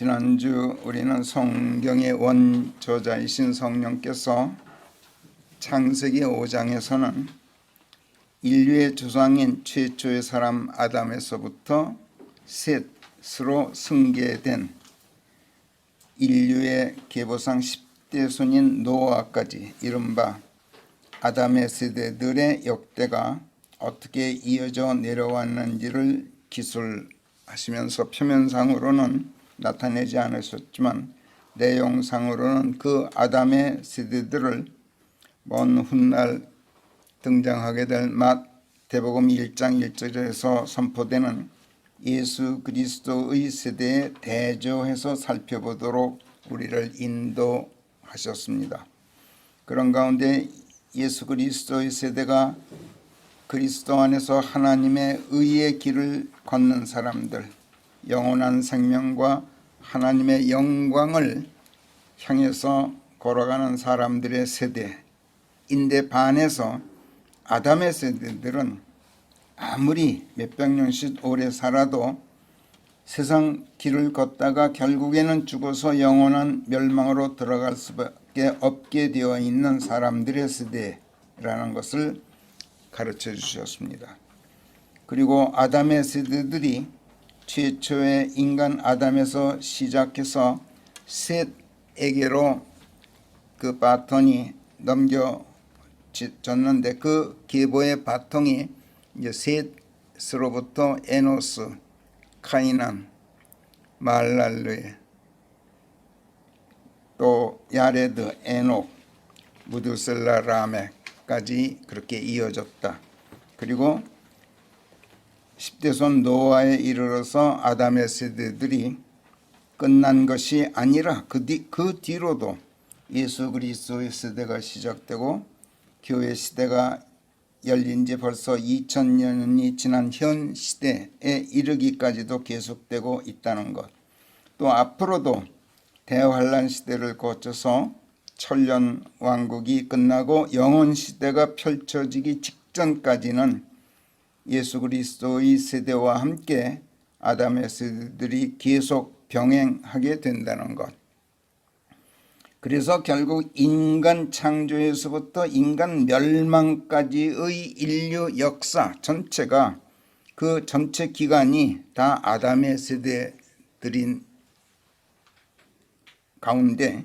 지난주 우리는 성경의 원저자이신 성령께서 창세기 5장에서는 인류의 조상인 최초의 사람 아담에서부터 셋으로 승계된 인류의 계보상 10대 손인 노아까지 이른바 아담의 세대들의 역대가 어떻게 이어져 내려왔는지를 기술하시면서 표면상으로는 나타내지 않으셨지만 내용상으로는 그 아담의 세대들을 먼 훗날 등장하게 될 마태복음 1장 1절에서 선포되는 예수 그리스도의 세대에 대조해서 살펴보도록 우리를 인도하셨습니다. 그런 가운데 예수 그리스도의 세대가 그리스도 안에서 하나님의 의의 길을 걷는 사람들, 영원한 생명과 하나님의 영광을 향해서 걸어가는 사람들의 세대인데 반해서 아담의 세대들은 아무리 몇백 년씩 오래 살아도 세상 길을 걷다가 결국에는 죽어서 영원한 멸망으로 들어갈 수밖에 없게 되어 있는 사람들의 세대라는 것을 가르쳐 주셨습니다. 그리고 아담의 세대들이 최초의 인간 아담에서 시작해서 셋에게로 그 바톤이 넘겨졌는데 그 계보의 바통이 이제 셋으로부터 에노스, 카이난, 말랄르, 또 야레드, 에녹, 무두셀라, 라멕까지 그렇게 이어졌다. 그리고 10대 손 노아에 이르러서 아담의 세대들이 끝난 것이 아니라 그 뒤로도 예수 그리스도의 세대가 시작되고 교회 시대가 열린 지 벌써 2000년이 지난 현 시대에 이르기까지도 계속되고 있다는 것, 또 앞으로도 대환란 시대를 거쳐서 천년 왕국이 끝나고 영원 시대가 펼쳐지기 직전까지는 예수 그리스도의 세대와 함께 아담의 세대들이 계속 병행하게 된다는 것. 그래서 결국 인간 창조에서부터 인간 멸망까지의 인류 역사 전체가 그 전체 기간이 다 아담의 세대들인 가운데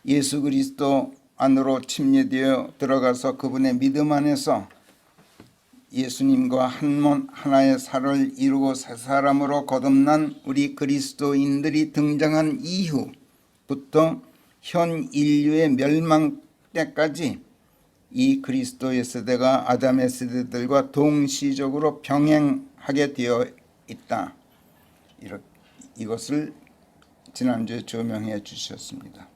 예수 그리스도 안으로 침례되어 들어가서 그분의 믿음 안에서 예수님과 하나의 살을 이루고 새 사람으로 거듭난 우리 그리스도인들이 등장한 이후부터 현 인류의 멸망 때까지 이 그리스도의 세대가 아담의 세대들과 동시적으로 병행하게 되어 있다. 이것을 지난주에 조명해 주셨습니다.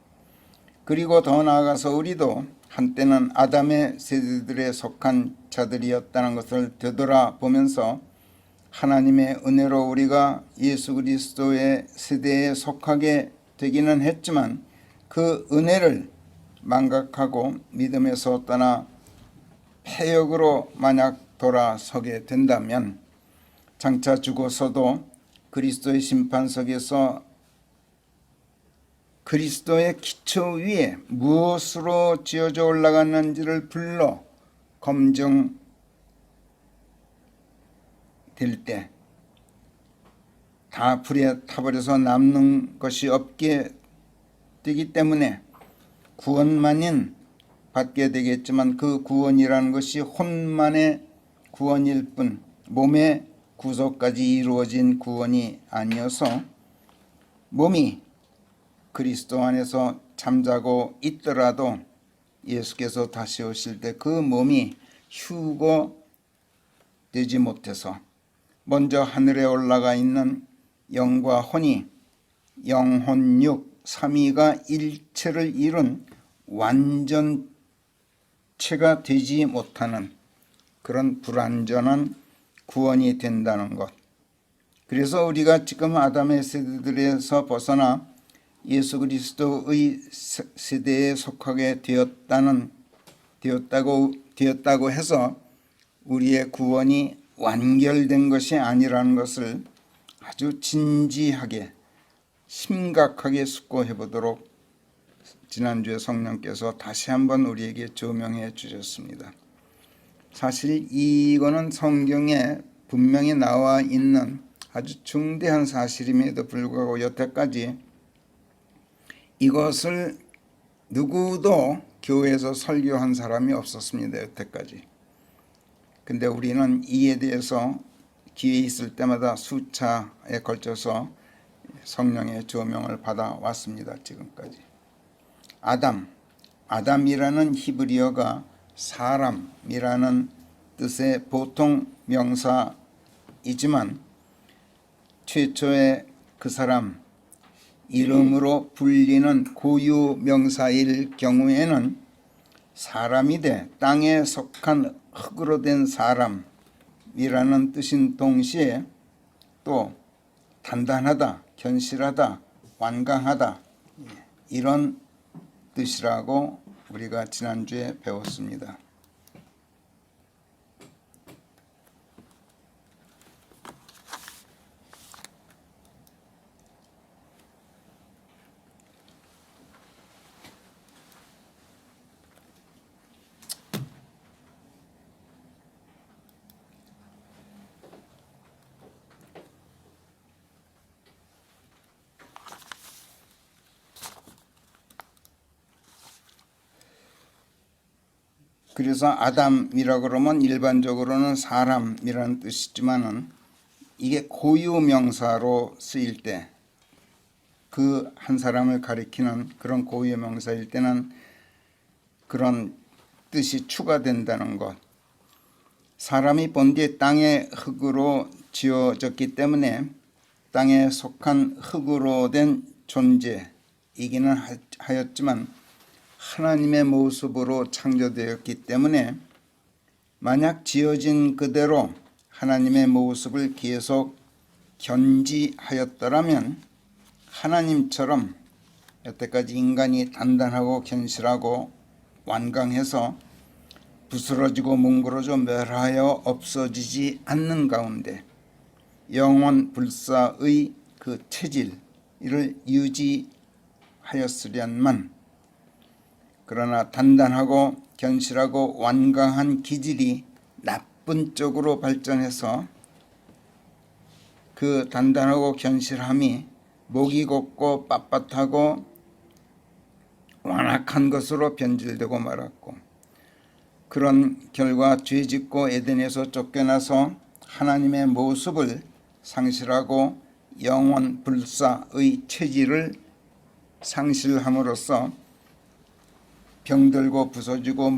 그리고 더 나아가서 우리도 한때는 아담의 세대들에 속한 자들이었다는 것을 되돌아보면서 하나님의 은혜로 우리가 예수 그리스도의 세대에 속하게 되기는 했지만 그 은혜를 망각하고 믿음에서 떠나 폐역으로 만약 돌아서게 된다면 장차 죽어서도 그리스도의 심판석에서 그리스도의 기초 위에 무엇으로 지어져 올라갔는지를 불러 검증될 때 다 불에 타버려서 남는 것이 없게 되기 때문에 구원만은 받게 되겠지만 그 구원이라는 것이 혼만의 구원일 뿐 몸의 구속까지 이루어진 구원이 아니어서 몸이 그리스도 안에서 잠자고 있더라도 예수께서 다시 오실 때 그 몸이 휴거되지 못해서 먼저 하늘에 올라가 있는 영과 혼이 영혼육 삼위가 일체를 이룬 완전체가 되지 못하는 그런 불완전한 구원이 된다는 것. 그래서 우리가 지금 아담의 세대들에서 벗어나 예수 그리스도의 세대에 속하게 되었다고 해서 우리의 구원이 완결된 것이 아니라는 것을 아주 진지하게 심각하게 숙고해 보도록 지난주에 성령께서 다시 한번 우리에게 조명해 주셨습니다. 사실 이거는 성경에 분명히 나와 있는 아주 중대한 사실임에도 불구하고 여태까지 이것을 누구도 교회에서 설교한 사람이 없었습니다. 여태까지. 근데 우리는 이에 대해서 기회 있을 때마다 수차에 걸쳐서 성령의 조명을 받아왔습니다. 지금까지. 아담이라는 히브리어가 사람이라는 뜻의 보통 명사이지만 최초의 그 사람 이름으로 불리는 고유 명사일 경우에는 사람이 돼 땅에 속한 흙으로 된 사람이라는 뜻인 동시에 또 단단하다, 견실하다, 완강하다 이런 뜻이라고 우리가 지난주에 배웠습니다. 그래서 아담이라 그러면 일반적으로는 사람이라는 뜻이지만은 이게 고유 명사로 쓰일 때 그 한 사람을 가리키는 그런 고유 명사일 때는 그런 뜻이 추가된다는 것. 사람이 본디에 땅의 흙으로 지어졌기 때문에 땅에 속한 흙으로 된 존재이기는 하였지만 하나님의 모습으로 창조되었기 때문에 만약 지어진 그대로 하나님의 모습을 계속 견지하였더라면 하나님처럼 여태까지 인간이 단단하고 견실하고 완강해서 부스러지고 뭉그러져 멸하여 없어지지 않는 가운데 영원 불사의 그 체질을 유지하였으련만 그러나 단단하고 견실하고 완강한 기질이 나쁜 쪽으로 발전해서 그 단단하고 견실함이 목이 곱고 빳빳하고 완악한 것으로 변질되고 말았고 그런 결과 죄짓고 에덴에서 쫓겨나서 하나님의 모습을 상실하고 영원 불사의 체질을 상실함으로써 병들고 부서지고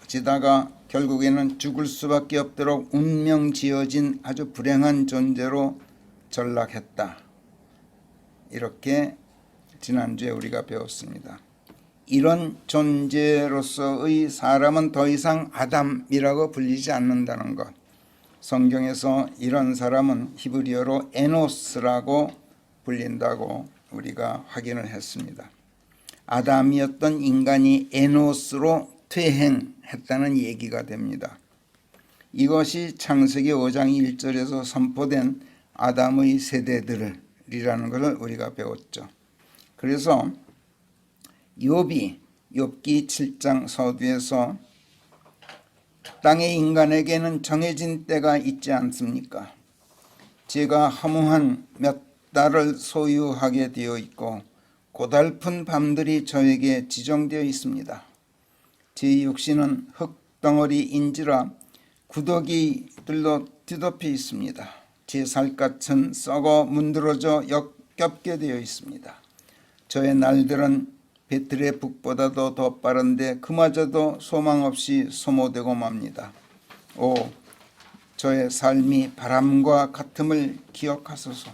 뭉그러지다가 결국에는 죽을 수밖에 없도록 운명지어진 아주 불행한 존재로 전락했다. 이렇게 지난주에 우리가 배웠습니다. 이런 존재로서의 사람은 더 이상 아담이라고 불리지 않는다는 것. 성경에서 이런 사람은 히브리어로 에노스라고 불린다고 우리가 확인을 했습니다. 아담이었던 인간이 에노스로 퇴행했다는 얘기가 됩니다. 이것이 창세기 5장 1절에서 선포된 아담의 세대들이라는 것을 우리가 배웠죠. 그래서 욥기 7장 서두에서 땅의 인간에게는 정해진 때가 있지 않습니까? 제가 허무한 몇 달을 소유하게 되어 있고 고달픈 밤들이 저에게 지정되어 있습니다. 제 육신은 흙덩어리인지라 구더기들로 뒤덮여 있습니다. 제 살갗은 썩어 문드러져 역겹게 되어 있습니다. 저의 날들은 배틀의 북보다도 더 빠른데 그마저도 소망 없이 소모되고 맙니다. 오, 저의 삶이 바람과 같음을 기억하소서.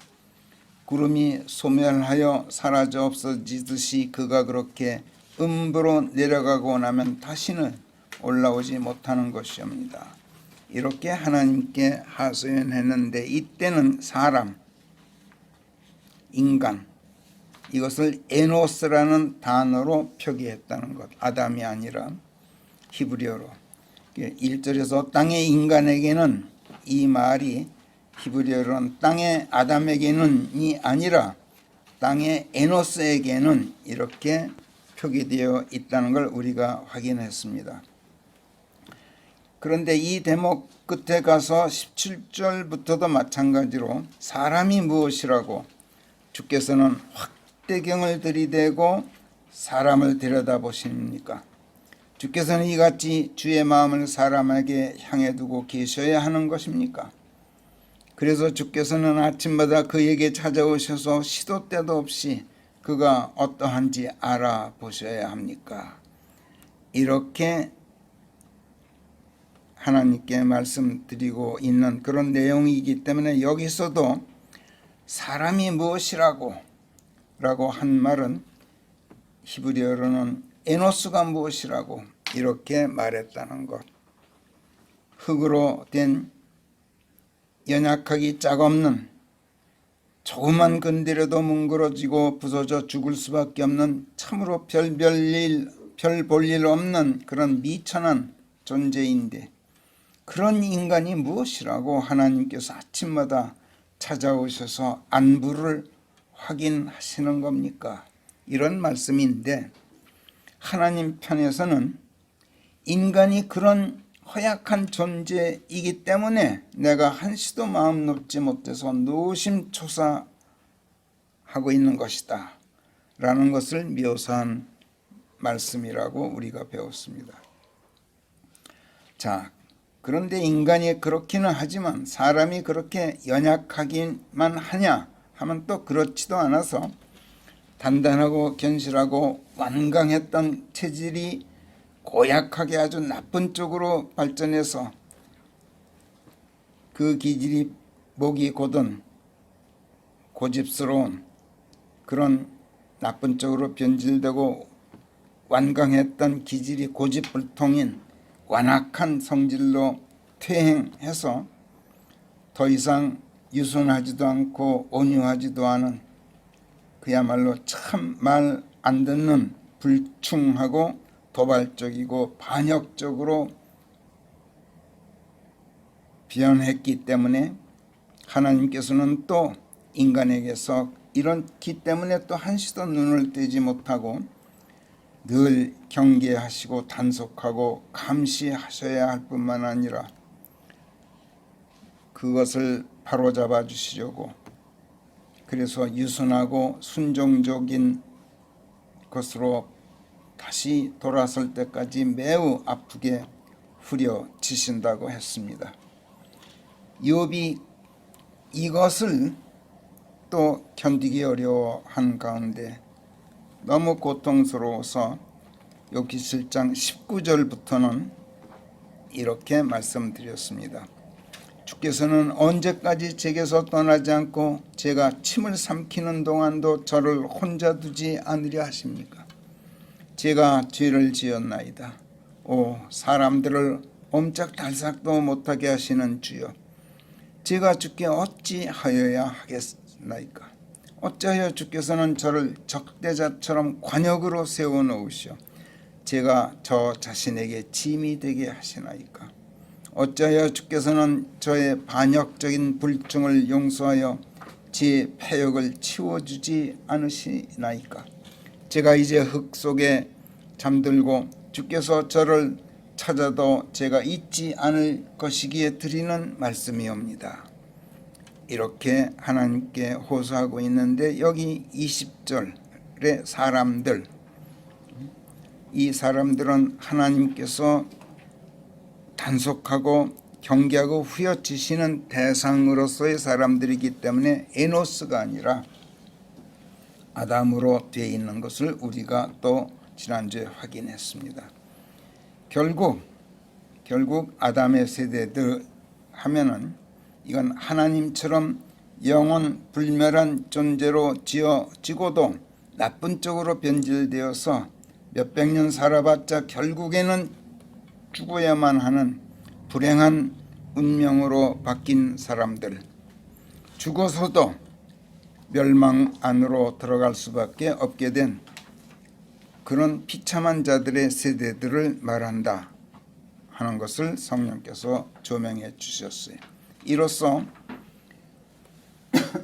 구름이 소멸하여 사라져 없어지듯이 그가 그렇게 음부로 내려가고 나면 다시는 올라오지 못하는 것이옵니다. 이렇게 하나님께 하소연했는데 이때는 사람, 인간, 이것을 에노스라는 단어로 표기했다는 것. 아담이 아니라 히브리어로. 1절에서 땅의 인간에게는 이 말이 히브리어로는 땅의 아담에게는이 아니라 땅의 에노스에게는 이렇게 표기되어 있다는 걸 우리가 확인했습니다. 그런데 이 대목 끝에 가서 17절부터도 마찬가지로 사람이 무엇이라고 주께서는 확대경을 들이대고 사람을 들여다보십니까? 주께서는 이같이 주의 마음을 사람에게 향해 두고 계셔야 하는 것입니까? 그래서 주께서는 아침마다 그에게 찾아오셔서 시도 때도 없이 그가 어떠한지 알아보셔야 합니까? 이렇게 하나님께 말씀드리고 있는 그런 내용이기 때문에 여기서도 사람이 무엇이라고 라고 한 말은 히브리어로는 에노스가 무엇이라고 이렇게 말했다는 것. 흙으로 된 연약하기 짝없는 조금만 건드려도 뭉그러지고 부서져 죽을 수밖에 없는 참으로 별 볼 일 없는 그런 미천한 존재인데 그런 인간이 무엇이라고 하나님께서 아침마다 찾아오셔서 안부를 확인하시는 겁니까? 이런 말씀인데 하나님 편에서는 인간이 그런 허약한 존재이기 때문에 내가 한시도 마음 놓지 못해서 노심초사하고 있는 것이다 라는 것을 묘사한 말씀이라고 우리가 배웠습니다. 자, 그런데 인간이 그렇기는 하지만 사람이 그렇게 연약하기만 하냐 하면 또 그렇지도 않아서 단단하고 견실하고 완강했던 체질이 고약하게 아주 나쁜 쪽으로 발전해서 그 기질이 목이 곧은 고집스러운 그런 나쁜 쪽으로 변질되고 완강했던 기질이 고집불통인 완악한 성질로 퇴행해서 더 이상 유순하지도 않고 온유하지도 않은 그야말로 참 말 안 듣는 불충하고 도발적이고 반역적으로 변했기 때문에 하나님께서는 또 인간에게서 이렇기 때문에 또 한시도 눈을 떼지 못하고 늘 경계하시고 단속하고 감시하셔야 할 뿐만 아니라 그것을 바로잡아 주시려고 그래서 유순하고 순종적인 것으로 다시 돌아설 때까지 매우 아프게 후려치신다고 했습니다. 욥이 이것을 또 견디기 어려워한 가운데 너무 고통스러워서 욥기 7장 19절부터는 이렇게 말씀드렸습니다. 주께서는 언제까지 제게서 떠나지 않고 제가 침을 삼키는 동안도 저를 혼자 두지 않으려 하십니까? 제가 죄를 지었나이다. 오 사람들을 옴짝달싹도 못하게 하시는 주여, 제가 주께 어찌하여야 하겠나이까? 어찌하여 주께서는 저를 적대자처럼 관역으로 세워놓으시오 제가 저 자신에게 짐이 되게 하시나이까? 어찌하여 주께서는 저의 반역적인 불충을 용서하여 제 패역을 치워주지 않으시나이까? 제가 이제 흙 속에 잠들고 주께서 저를 찾아도 제가 잊지 않을 것이기에 드리는 말씀이옵니다. 이렇게 하나님께 호소하고 있는데 여기 20절의 사람들, 이 사람들은 하나님께서 단속하고 경계하고 후려치시는 대상으로서의 사람들이기 때문에 에노스가 아니라 아담으로 되어 있는 것을 우리가 또 지난주에 확인했습니다. 결국 아담의 세대들 하면은 이건 하나님처럼 영원 불멸한 존재로 지어지고도 나쁜 쪽으로 변질되어서 몇백 년 살아봤자 결국에는 죽어야만 하는 불행한 운명으로 바뀐 사람들, 죽어서도 멸망 안으로 들어갈 수밖에 없게 된 그런 비참한 자들의 세대들을 말한다 하는 것을 성령께서 조명해 주셨어요. 이로써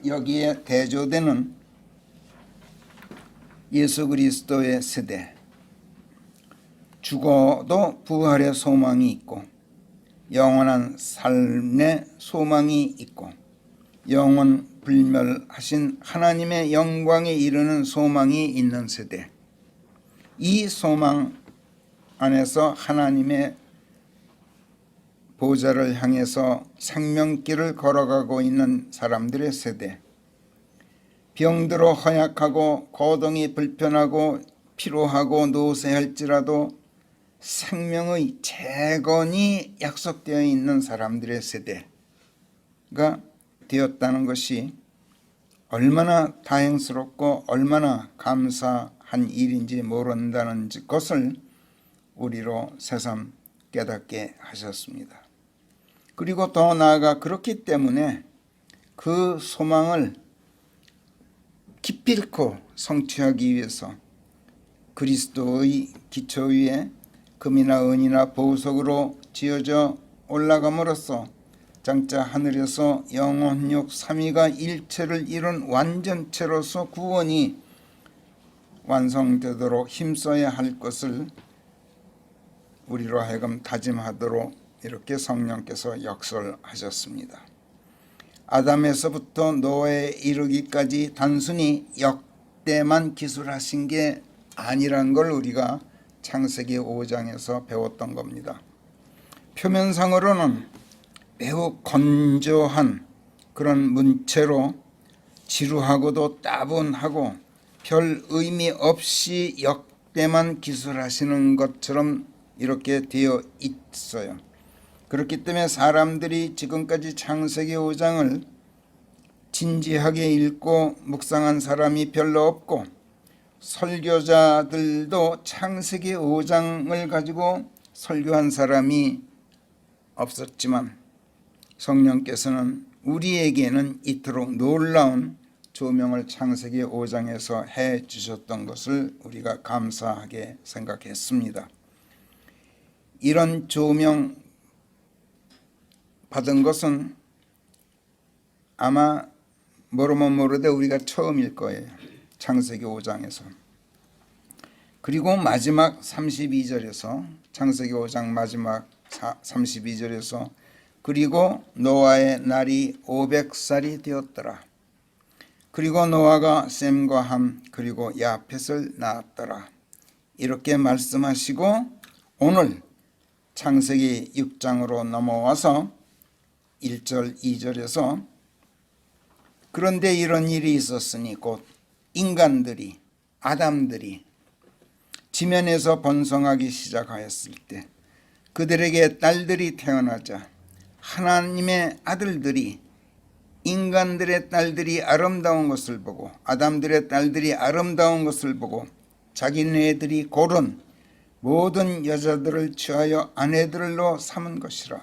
여기에 대조되는 예수 그리스도의 세대, 죽어도 부활의 소망이 있고 영원한 삶의 소망이 있고 영원 불멸하신 하나님의 영광에 이르는 소망이 있는 세대, 이 소망 안에서 하나님의 보좌를 향해서 생명길을 걸어가고 있는 사람들의 세대, 병들어 허약하고 고통이 불편하고 피로하고 노쇠할지라도 생명의 재건이 약속되어 있는 사람들의 세대가 되었다는 것이 얼마나 다행스럽고 얼마나 감사한 일인지 모른다는 것을 우리로 새삼 깨닫게 하셨습니다. 그리고 더 나아가 그렇기 때문에 그 소망을 기필코 성취하기 위해서 그리스도의 기초 위에 금이나 은이나 보석으로 지어져 올라감으로써 장차 하늘에서 영혼육 삼위가 일체를 이룬 완전체로서 구원이 완성되도록 힘써야 할 것을 우리로 하여금 다짐하도록 이렇게 성령께서 역설하셨습니다. 아담에서부터 노아에 이르기까지 단순히 역대만 기술하신 게 아니란 걸 우리가 창세기 5장에서 배웠던 겁니다. 표면상으로는 매우 건조한 그런 문체로 지루하고도 따분하고 별 의미 없이 역대만 기술하시는 것처럼 이렇게 되어 있어요. 그렇기 때문에 사람들이 지금까지 창세기 5장을 진지하게 읽고 묵상한 사람이 별로 없고 설교자들도 창세기 5장을 가지고 설교한 사람이 없었지만 성령께서는 우리에게는 이토록 놀라운 조명을 창세기 5장에서 해 주셨던 것을 우리가 감사하게 생각했습니다. 이런 조명 받은 것은 아마 모르면 모르되 우리가 처음일 거예요. 창세기 5장에서. 그리고 마지막 32절에서 창세기 5장 마지막 32절에서 그리고 노아의 날이 500살이 되었더라. 그리고 노아가 셈과 함 그리고 야펫을 낳았더라. 이렇게 말씀하시고 오늘 창세기 6장으로 넘어와서 1절 2절에서 그런데 이런 일이 있었으니 곧 인간들이 아담들이 지면에서 번성하기 시작하였을 때 그들에게 딸들이 태어나자 하나님의 아들들이 인간들의 딸들이 아름다운 것을 보고 아담들의 딸들이 아름다운 것을 보고 자기네들이 고른 모든 여자들을 취하여 아내들로 삼은 것이라.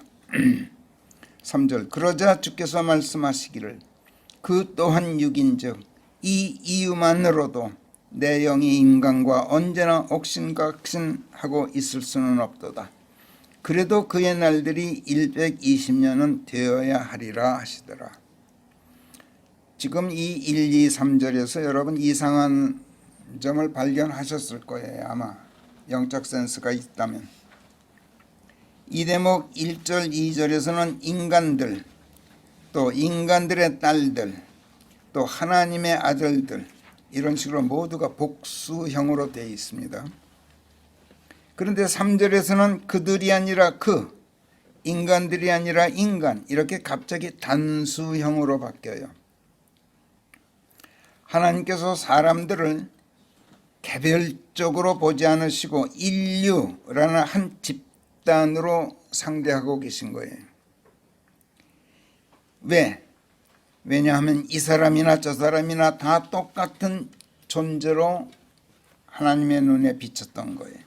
3절 그러자 주께서 말씀하시기를 그 또한 육인즉 이 이유만으로도 내 영이 인간과 언제나 옥신각신하고 있을 수는 없도다. 그래도 그의 날들이 120년은 되어야 하리라 하시더라. 지금 이 1, 2, 3절에서 여러분 이상한 점을 발견하셨을 거예요. 아마 영적 센스가 있다면. 이 대목 1절 2절에서는 인간들 또 인간들의 딸들 또 하나님의 아들들 이런 식으로 모두가 복수형으로 되어 있습니다. 그런데 3절에서는 그들이 아니라 그 인간들이 아니라 인간 이렇게 갑자기 단수형으로 바뀌어요. 하나님께서 사람들을 개별적으로 보지 않으시고 인류라는 한 집단으로 상대하고 계신 거예요. 왜? 왜냐하면 이 사람이나 저 사람이나 다 똑같은 존재로 하나님의 눈에 비쳤던 거예요.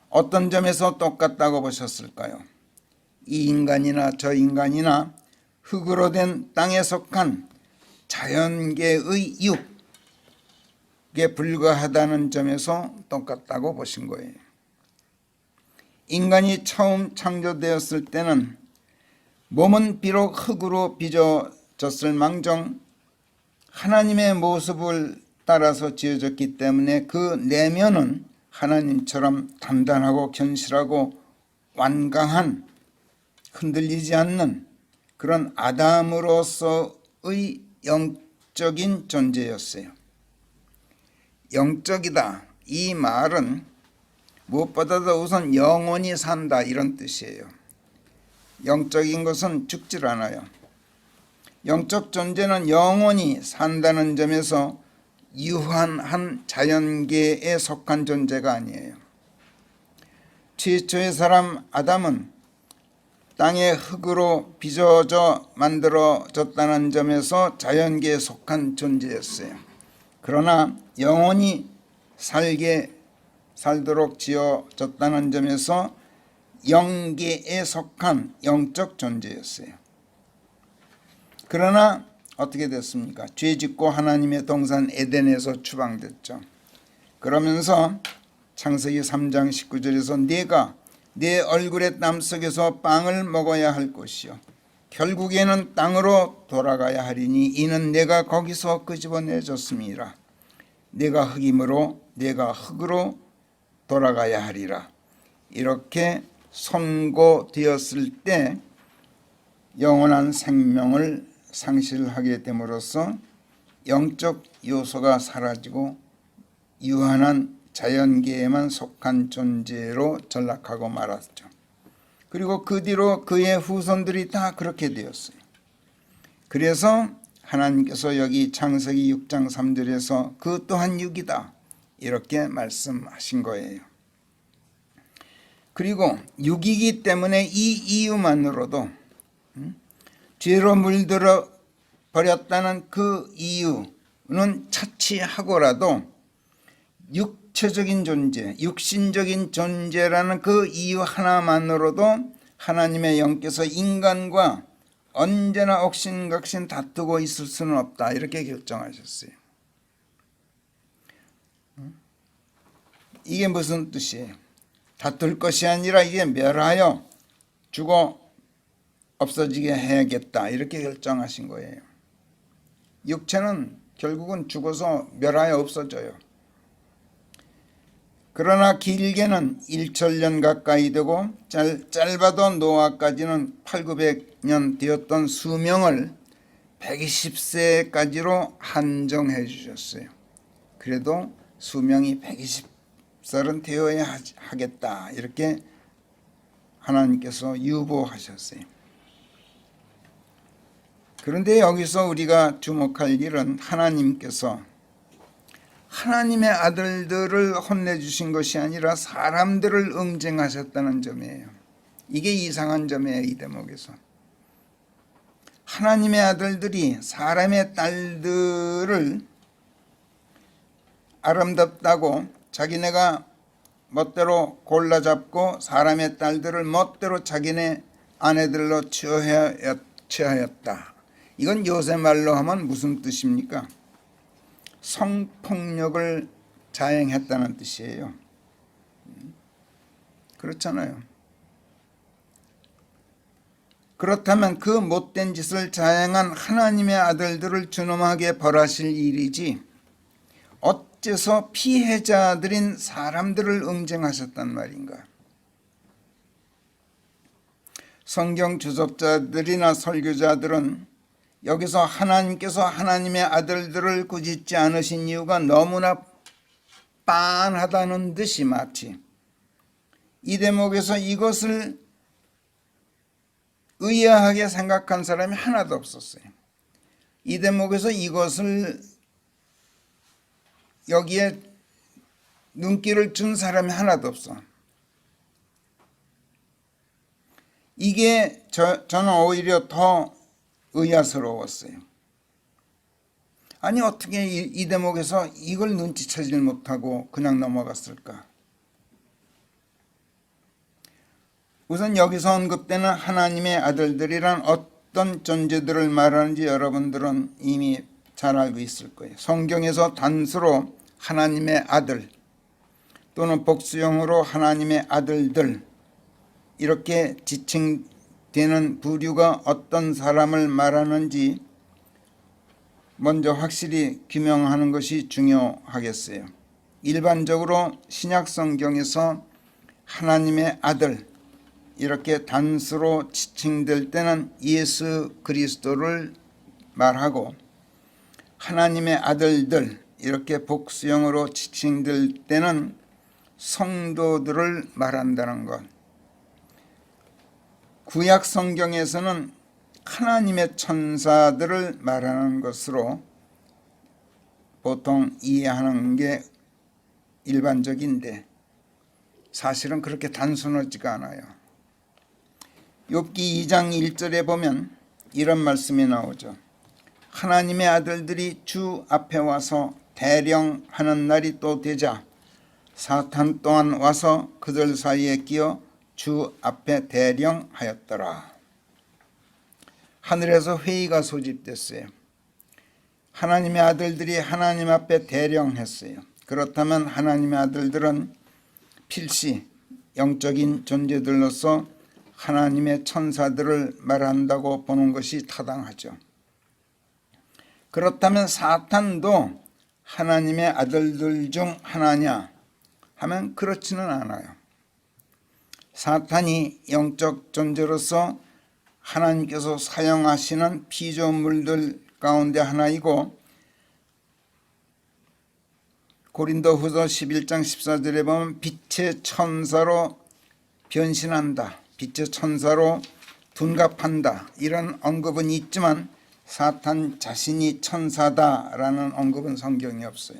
어떤 점에서 똑같다고 보셨을까요? 이 인간이나 저 인간이나 흙으로 된 땅에 속한 자연계의 육에 불과하다는 점에서 똑같다고 보신 거예요. 인간이 처음 창조되었을 때는 몸은 비록 흙으로 빚어졌을 망정 하나님의 모습을 따라서 지어졌기 때문에 그 내면은 하나님처럼 단단하고 견실하고 완강한, 흔들리지 않는 그런 아담으로서의 영적인 존재였어요. 영적이다, 이 말은 무엇보다도 우선 영원히 산다 이런 뜻이에요. 영적인 것은 죽질 않아요. 영적 존재는 영원히 산다는 점에서 유한한 자연계에 속한 존재가 아니에요. 최초의 사람 아담은 땅의 흙으로 빚어져 만들어졌다는 점에서 자연계에 속한 존재였어요. 그러나 영원히 살도록 지어졌다는 점에서 영계에 속한 영적 존재였어요. 그러나 어떻게 됐습니까? 죄 짓고 하나님의 동산 에덴에서 추방됐죠. 그러면서 창세기 3장 19절에서 네가 내 얼굴의 땀 속에서 빵을 먹어야 할 것이요 결국에는 땅으로 돌아가야 하리니 이는 내가 거기서 끄집어내줬음이라. 내가 흙이므로 내가 흙으로 돌아가야 하리라. 이렇게 선고되었을 때 영원한 생명을 상실하게 됨으로써 영적 요소가 사라지고 유한한 자연계에만 속한 존재로 전락하고 말았죠. 그리고 그 뒤로 그의 후손들이 다 그렇게 되었어요. 그래서 하나님께서 여기 창세기 6장 3절에서 그 또한 육이다 이렇게 말씀하신 거예요. 그리고 육이기 때문에 이 이유만으로도 죄로 물들어 버렸다는 그 이유는 차치하고라도 육체적인 존재, 육신적인 존재라는 그 이유 하나만으로도 하나님의 영께서 인간과 언제나 옥신각신 다투고 있을 수는 없다 이렇게 결정하셨어요. 이게 무슨 뜻이에요? 다툴 것이 아니라 이게 멸하여 죽어 없어지게 해야겠다 이렇게 결정하신 거예요. 육체는 결국은 죽어서 멸하여 없어져요. 그러나 길게는 1천년 가까이 되고 짧아도 노아까지는 800~900년 되었던 수명을 120세까지로 한정해 주셨어요. 그래도 수명이 120살은 되어야 하겠다 이렇게 하나님께서 유보하셨어요. 그런데 여기서 우리가 주목할 일은 하나님께서 하나님의 아들들을 혼내주신 것이 아니라 사람들을 응징하셨다는 점이에요. 이게 이상한 점이에요. 이 대목에서 하나님의 아들들이 사람의 딸들을 아름답다고 자기네가 멋대로 골라잡고 사람의 딸들을 멋대로 자기네 아내들로 취하였다. 이건 요새 말로 하면 무슨 뜻입니까? 성폭력을 자행했다는 뜻이에요. 그렇잖아요. 그렇다면 그 못된 짓을 자행한 하나님의 아들들을 준엄하게 벌하실 일이지 어째서 피해자들인 사람들을 응징하셨단 말인가? 성경 주석자들이나 설교자들은 여기서 하나님께서 하나님의 아들들을 꾸짖지 않으신 이유가 너무나 빤하다는 듯이 마치 이 대목에서 이것을 의아하게 생각한 사람이 하나도 없었어요. 이 대목에서 이것을 여기에 눈길을 준 사람이 하나도 없어. 이게 저는 오히려 더 의아스러웠어요. 아니 어떻게 이 대목에서 이걸 눈치채질 못하고 그냥 넘어갔을까? 우선 여기서 언급되는 하나님의 아들들이란 어떤 존재들을 말하는지 여러분들은 이미 잘 알고 있을 거예요. 성경에서 단수로 하나님의 아들 또는 복수형으로 하나님의 아들들 이렇게 지칭되는 부류가 어떤 사람을 말하는지 먼저 확실히 규명하는 것이 중요하겠어요. 일반적으로 신약 성경에서 하나님의 아들 이렇게 단수로 지칭될 때는 예수 그리스도를 말하고, 하나님의 아들들 이렇게 복수형으로 지칭될 때는 성도들을 말한다는 것. 구약 성경에서는 하나님의 천사들을 말하는 것으로 보통 이해하는 게 일반적인데 사실은 그렇게 단순하지가 않아요. 욥기 2장 1절에 보면 이런 말씀이 나오죠. 하나님의 아들들이 주 앞에 와서 대령하는 날이 또 되자 사탄 또한 와서 그들 사이에 끼어 주 앞에 대령하였더라. 하늘에서 회의가 소집됐어요. 하나님의 아들들이 하나님 앞에 대령했어요. 그렇다면 하나님의 아들들은 필시 영적인 존재들로서 하나님의 천사들을 말한다고 보는 것이 타당하죠. 그렇다면 사탄도 하나님의 아들들 중 하나냐 하면 그렇지는 않아요. 사탄이 영적 존재로서 하나님께서 사용하시는 피조물들 가운데 하나이고, 고린도후서 11장 14절에 보면 빛의 천사로 변신한다, 빛의 천사로 둔갑한다 이런 언급은 있지만 사탄 자신이 천사다라는 언급은 성경에 없어요.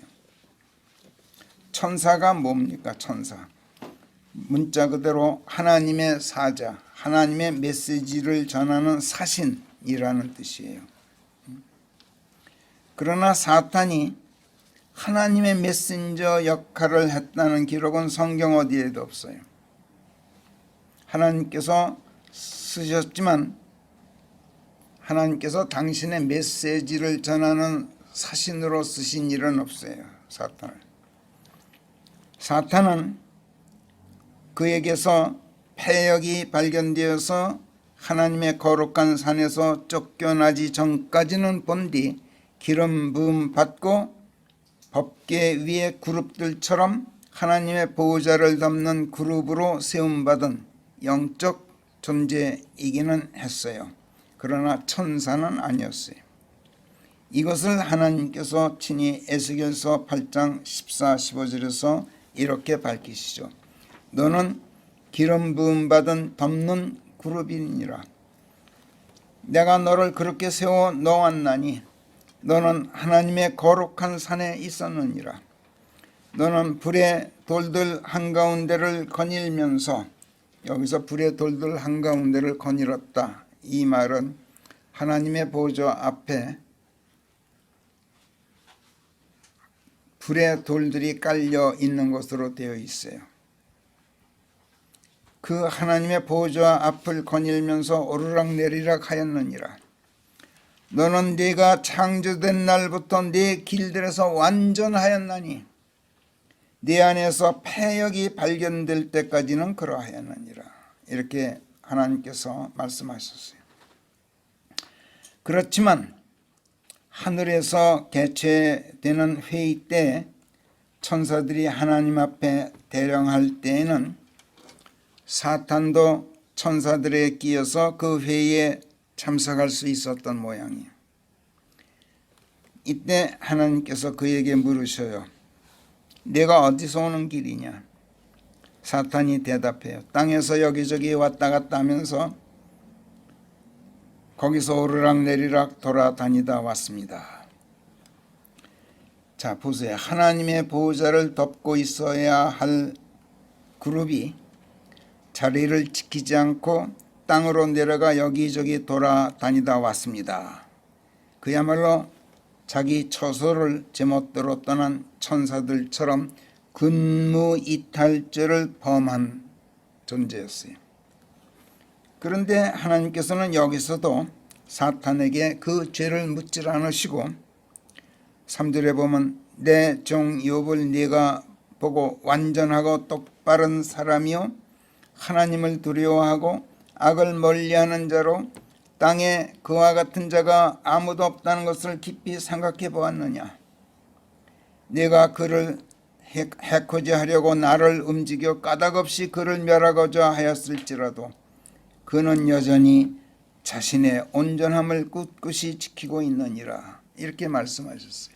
천사가 뭡니까? 천사, 문자 그대로 하나님의 사자, 하나님의 메시지를 전하는 사신이라는 뜻이에요. 그러나 사탄이 하나님의 메신저 역할을 했다는 기록은 성경 어디에도 없어요. 하나님께서 쓰셨지만 하나님께서 당신의 메시지를 전하는 사신으로 쓰신 일은 없어요. 사탄은 그에게서 패역이 발견되어서 하나님의 거룩한 산에서 쫓겨나지 전까지는 본 뒤 기름 부음 받고 법궤 위의 그룹들처럼 하나님의 보호자를 담는 그룹으로 세움받은 영적 존재이기는 했어요. 그러나 천사는 아니었어요. 이것을 하나님께서 친히 에스겔서 8장 14, 15절에서 이렇게 밝히시죠. 너는 기름 부음 받은 덮는 그룹이니라. 내가 너를 그렇게 세워 놓았나니 너는 하나님의 거룩한 산에 있었느니라. 너는 불의 돌들 한가운데를 거닐면서, 여기서 불의 돌들 한가운데를 거닐었다. 이 말은 하나님의 보좌 앞에 불의 돌들이 깔려 있는 것으로 되어 있어요. 그 하나님의 보좌 앞을 거닐면서 오르락내리락 하였느니라. 너는 네가 창조된 날부터 네 길들에서 완전하였나니 네 안에서 패역이 발견될 때까지는 그러하였느니라. 이렇게 하나님께서 말씀하셨어요. 그렇지만 하늘에서 개최되는 회의 때 천사들이 하나님 앞에 대령할 때에는 사탄도 천사들에 끼어서 그 회의에 참석할 수 있었던 모양이에요. 이때 하나님께서 그에게 물으셔요. 내가 어디서 오는 길이냐? 사탄이 대답해요. 땅에서 여기저기 왔다 갔다 하면서 거기서 오르락내리락 돌아다니다 왔습니다. 자, 보세요. 하나님의 보호자를 덮고 있어야 할 그룹이 자리를 지키지 않고 땅으로 내려가 여기저기 돌아다니다 왔습니다. 그야말로 자기 처소를 제멋대로 떠난 천사들처럼 근무이탈죄를 범한 존재였어요. 그런데 하나님께서는 여기서도 사탄에게 그 죄를 묻질 않으시고 3절에 보면 내 종 욥을 네가 보고 완전하고 똑바른 사람이요 하나님을 두려워하고 악을 멀리하는 자로 땅에 그와 같은 자가 아무도 없다는 것을 깊이 생각해 보았느냐? 내가 그를 해코지 하려고 나를 움직여 까닭없이 그를 멸하고자 하였을지라도 그는 여전히 자신의 온전함을 꿋꿋이 지키고 있느니라. 이렇게 말씀하셨어요.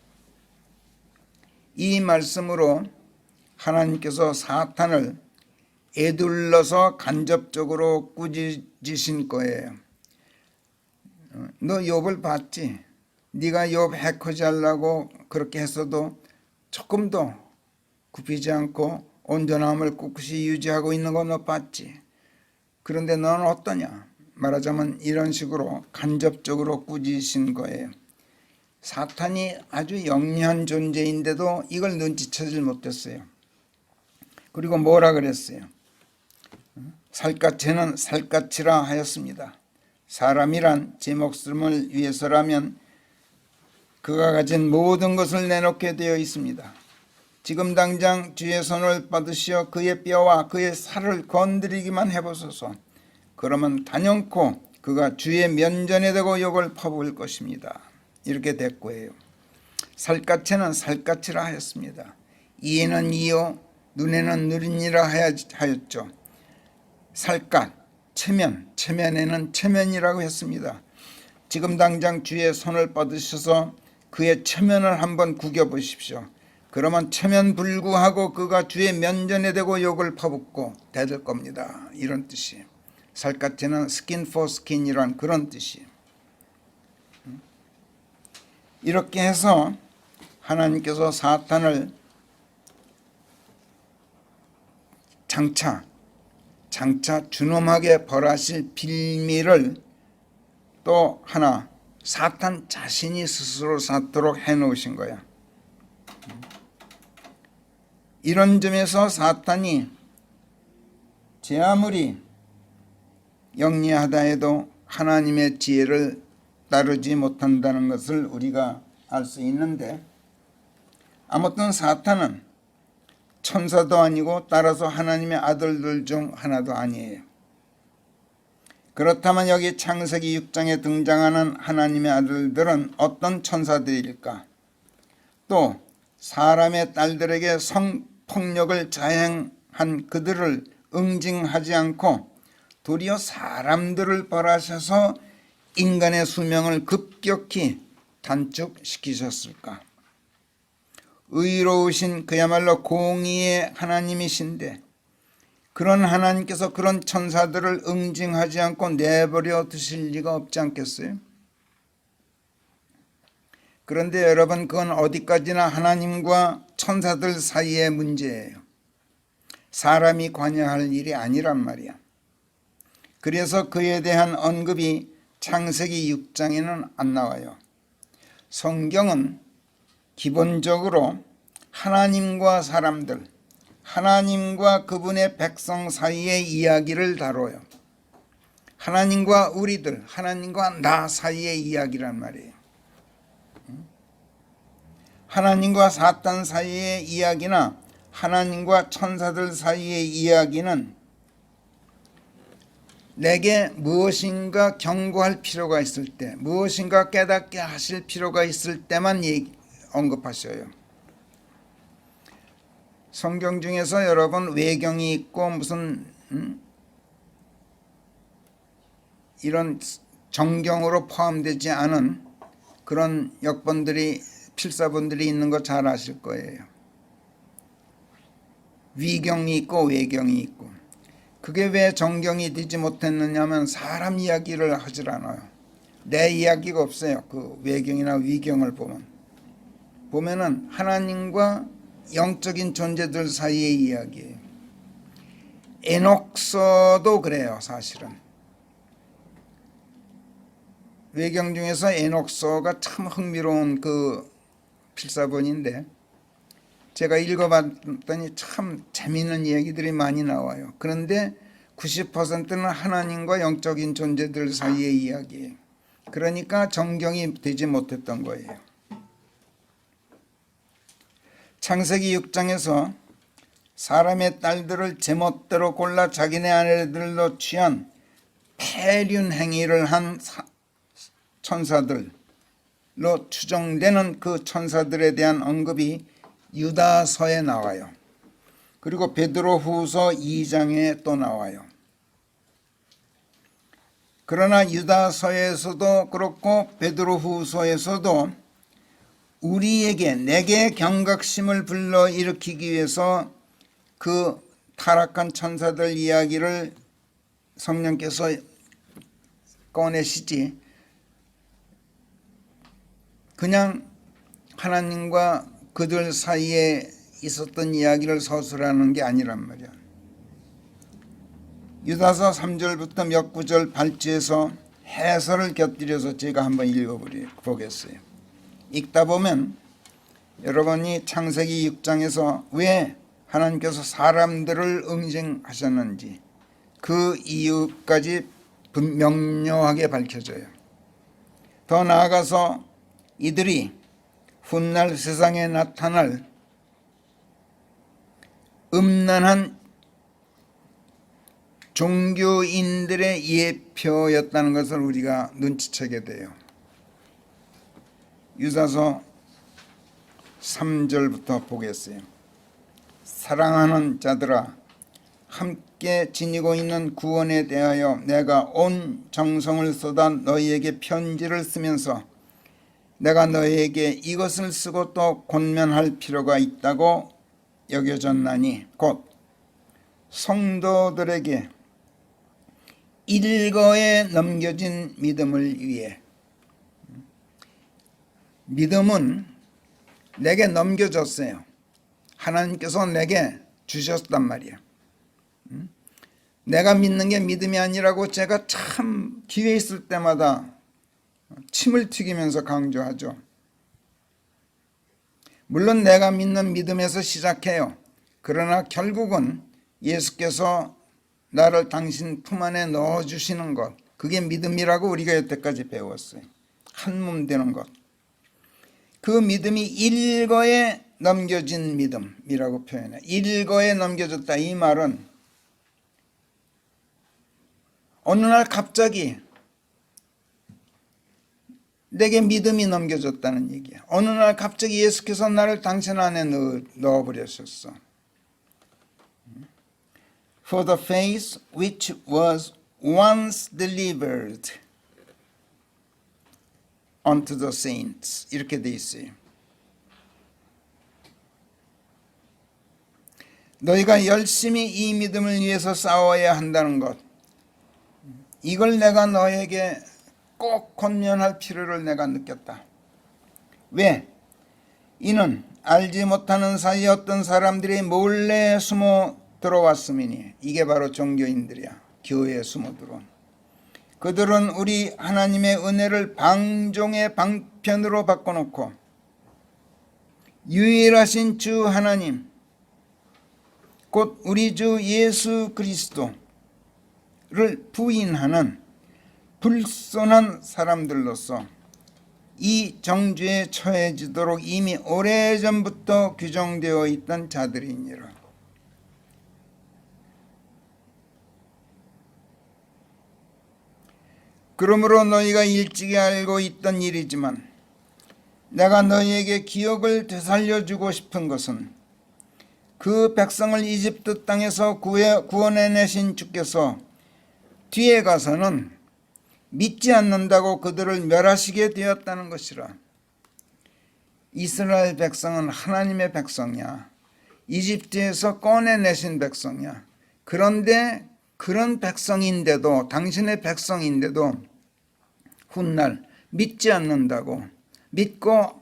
이 말씀으로 하나님께서 사탄을 에둘러서 간접적으로 꾸짖으신 거예요. 너 욥을 봤지? 네가 욥 해코지 하려고 그렇게 했어도 조금도 굽히지 않고 온전함을 꿋꿋이 유지하고 있는 거 너 봤지? 그런데 너는 어떠냐? 말하자면 이런 식으로 간접적으로 꾸짖으신 거예요. 사탄이 아주 영리한 존재인데도 이걸 눈치채질 못했어요. 그리고 뭐라 그랬어요? 살갗에는 살갗이라 하였습니다. 사람이란 제 목숨을 위해서라면 그가 가진 모든 것을 내놓게 되어 있습니다. 지금 당장 주의 손을 뻗으시어 그의 뼈와 그의 살을 건드리기만 해보소서. 그러면 단연코 그가 주의 면전에 대고 욕을 퍼부을 것입니다. 이렇게 됐고요. 살갗에는 살갗이라 하였습니다. 이에는 이요 눈에는 눈이라 하였죠. 살갗, 체면에는 체면이라고 했습니다. 지금 당장 주의 손을 뻗으셔서 그의 체면을 한번 구겨보십시오. 그러면 체면불구하고 그가 주의 면전에 대고 욕을 퍼붓고 대들 겁니다. 이런 뜻이에요. 살갗에는 skin for skin이란 그런 뜻이에요. 이렇게 해서 하나님께서 사탄을 장차 준엄하게 벌하실 빌미를 또 하나 사탄 자신이 스스로 쌓도록 해놓으신 거야. 이런 점에서 사탄이 제 아무리 영리하다 해도 하나님의 지혜를 따르지 못한다는 것을 우리가 알 수 있는데, 아무튼 사탄은 천사도 아니고 따라서 하나님의 아들들 중 하나도 아니에요. 그렇다면 여기 창세기 6장에 등장하는 하나님의 아들들은 어떤 천사들일까? 또 사람의 딸들에게 성폭력을 자행한 그들을 응징하지 않고 도리어 사람들을 벌하셔서 인간의 수명을 급격히 단축시키셨을까? 의로우신 그야말로 공의의 하나님이신데 그런 하나님께서 그런 천사들을 응징하지 않고 내버려 두실 리가 없지 않겠어요? 그런데 여러분, 그건 어디까지나 하나님과 천사들 사이의 문제예요. 사람이 관여할 일이 아니란 말이야. 그래서 그에 대한 언급이 창세기 6장에는 안 나와요. 성경은 기본적으로 하나님과 사람들, 하나님과 그분의 백성 사이의 이야기를 다뤄요. 하나님과 우리들, 하나님과 나 사이의 이야기란 말이에요. 하나님과 사탄 사이의 이야기나 하나님과 천사들 사이의 이야기는 내게 무엇인가 경고할 필요가 있을 때, 무엇인가 깨닫게 하실 필요가 있을 때만 언급하셔요. 성경 중에서 여러분 외경이 있고 무슨 이런 정경으로 포함되지 않은 그런 역본들이, 필사본들이 있는 거 잘 아실 거예요. 위경이 있고 외경이 있고. 그게 왜 정경이 되지 못했느냐 하면 사람 이야기를 하질 않아요. 내 이야기가 없어요. 그 외경이나 위경을 보면은 하나님과 영적인 존재들 사이의 이야기예요. 에녹서도 그래요. 사실은 외경 중에서 에녹서가 참 흥미로운 그 필사본인데 제가 읽어봤더니 참 재미있는 이야기들이 많이 나와요. 그런데 90%는 하나님과 영적인 존재들 사이의 이야기예요. 그러니까 정경이 되지 못했던 거예요. 창세기 6장에서 사람의 딸들을 제멋대로 골라 자기네 아내들로 취한 폐륜 행위를 한 천사들로 추정되는 그 천사들에 대한 언급이 유다서에 나와요. 그리고 베드로후서 2장에 또 나와요. 그러나 유다서에서도 그렇고 베드로후서에서도 우리에게 내게 경각심을 불러일으키기 위해서 그 타락한 천사들 이야기를 성령께서 꺼내시지 그냥 하나님과 그들 사이에 있었던 이야기를 서술하는 게 아니란 말이야. 유다서 3절부터 몇 구절 발주해서 해설을 곁들여서 제가 한번 읽어보겠어요. 읽다 보면 여러분이 창세기 6장에서 왜 하나님께서 사람들을 응징하셨는지 그 이유까지 명료하게 밝혀져요. 더 나아가서 이들이 훗날 세상에 나타날 음란한 종교인들의 예표였다는 것을 우리가 눈치채게 돼요. 유다서 3절부터 보겠어요. 사랑하는 자들아, 함께 지니고 있는 구원에 대하여 내가 온 정성을 쏟아 너희에게 편지를 쓰면서 내가 너희에게 이것을 쓰고 또 권면할 필요가 있다고 여겨졌나니 곧 성도들에게 일거에 넘겨진 믿음을 위해. 믿음은 내게 넘겨졌어요. 하나님께서 내게 주셨단 말이에요. 내가 믿는 게 믿음이 아니라고 제가 참 기회 있을 때마다 침을 튀기면서 강조하죠. 물론 내가 믿는 믿음에서 시작해요. 그러나 결국은 예수께서 나를 당신 품 안에 넣어주시는 것, 그게 믿음이라고 우리가 여태까지 배웠어요. 한 몸 되는 것. 그 믿음이 일거에 넘겨진 믿음이라고 표현해요. 일거에 넘겨졌다. 이 말은 어느 날 갑자기 내게 믿음이 넘겨졌다는 얘기야. 어느 날 갑자기 예수께서 나를 당신 안에 넣어버렸었어. For the faith which was once delivered unto the saints. 이렇게 돼 있어요. 너희가 열심히 이 믿음을 위해서 싸워야 한다는 것. 이걸 내가 너에게 꼭 권면할 필요를 내가 느꼈다. 왜? 이는 알지 못하는 사이에 어떤 사람들이 몰래 숨어 들어왔음이니. 이게 바로 종교인들이야. 교회에 숨어 들어온. 그들은 우리 하나님의 은혜를 방종의 방편으로 바꿔놓고 유일하신 주 하나님, 곧 우리 주 예수 그리스도를 부인하는 불손한 사람들로서 이 정죄에 처해지도록 이미 오래전부터 규정되어 있던 자들이니라. 그러므로 너희가 일찍이 알고 있던 일이지만 내가 너희에게 기억을 되살려주고 싶은 것은 그 백성을 이집트 땅에서 구원해내신 주께서 뒤에 가서는 믿지 않는다고 그들을 멸하시게 되었다는 것이라. 이스라엘 백성은 하나님의 백성이야. 이집트에서 꺼내내신 백성이야. 그런데 그런 백성인데도, 당신의 백성인데도 훗날 믿지 않는다고, 믿고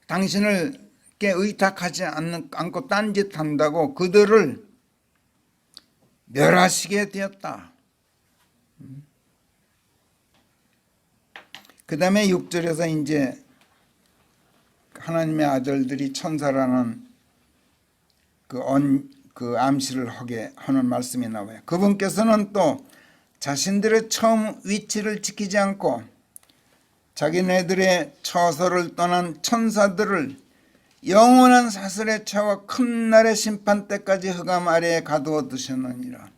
당신을 의탁하지 않고 딴짓한다고 그들을 멸하시게 되었다. 그 다음에 6절에서 이제 하나님의 아들들이 천사라는 그 암시를 하게 하는 말씀이 나와요. 그분께서는 또 자신들의 처음 위치를 지키지 않고 자기네들의 처소를 떠난 천사들을 영원한 사슬에 채워 큰 날의 심판 때까지 흑암 아래에 가두어 두셨느니라.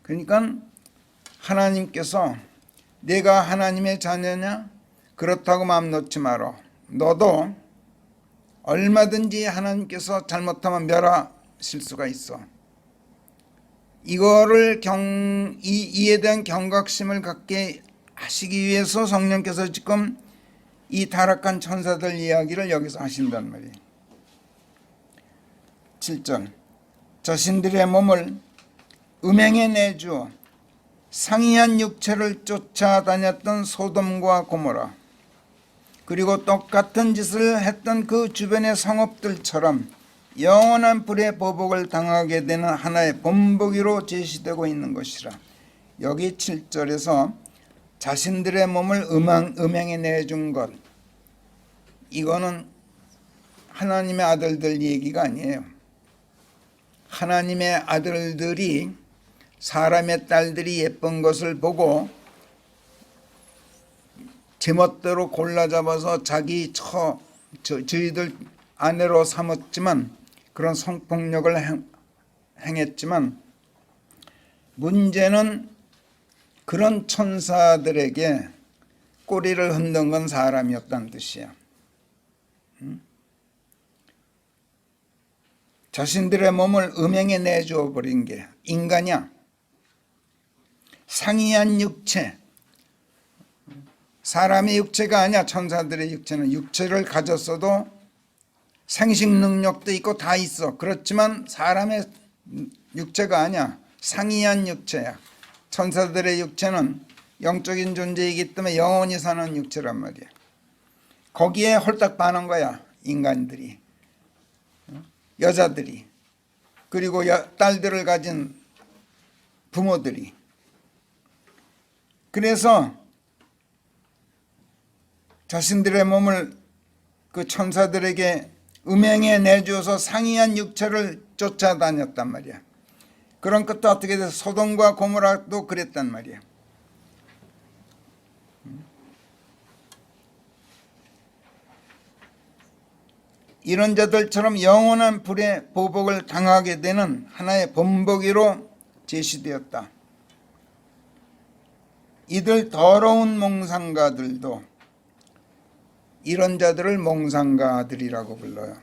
그러니까 하나님께서 내가 하나님의 자녀냐? 그렇다고 마음 놓지 마라. 너도 얼마든지 하나님께서 잘못하면 멸하실 수가 있어. 이거를 이에 대한 경각심을 갖게 하시기 위해서 성령께서 지금 이 타락한 천사들 이야기를 여기서 하신단 말이에요. 7절 자신들의 몸을 음행에 내주어 상이한 육체를 쫓아다녔던 소돔과 고모라 그리고 똑같은 짓을 했던 그 주변의 성읍들처럼 영원한 불의 보복을 당하게 되는 하나의 본보기로 제시되고 있는 것이라. 여기 7절에서 자신들의 몸을 음행에 내준 것, 이거는 하나님의 아들들 얘기가 아니에요. 하나님의 아들들이 사람의 딸들이 예쁜 것을 보고 제멋대로 골라 잡아서 저희들 아내로 삼았지만, 그런 성폭력을 행했지만, 문제는 그런 천사들에게 꼬리를 흔든 건 사람이었다는 뜻이야. 자신들의 몸을 음행에 내주어 버린 게 인간이야. 상이한 육체, 사람의 육체가 아니야. 천사들의 육체는 육체를 가졌어도 생식 능력도 있고 다 있어. 그렇지만 사람의 육체가 아니야. 상이한 육체야. 천사들의 육체는 영적인 존재이기 때문에 영원히 사는 육체란 말이야. 거기에 홀딱 반한 거야. 인간들이, 여자들이, 그리고 딸들을 가진 부모들이. 그래서 자신들의 몸을 그 천사들에게 음행에 내주어서 상이한 육체를 쫓아다녔단 말이야. 그런 것도 어떻게 돼서 소돔과 고모라도 그랬단 말이야. 이런 자들처럼 영원한 불의 보복을 당하게 되는 하나의 본보기로 제시되었다. 이들 더러운 몽상가들도 이런 자들을 몽상가들이라고 불러요.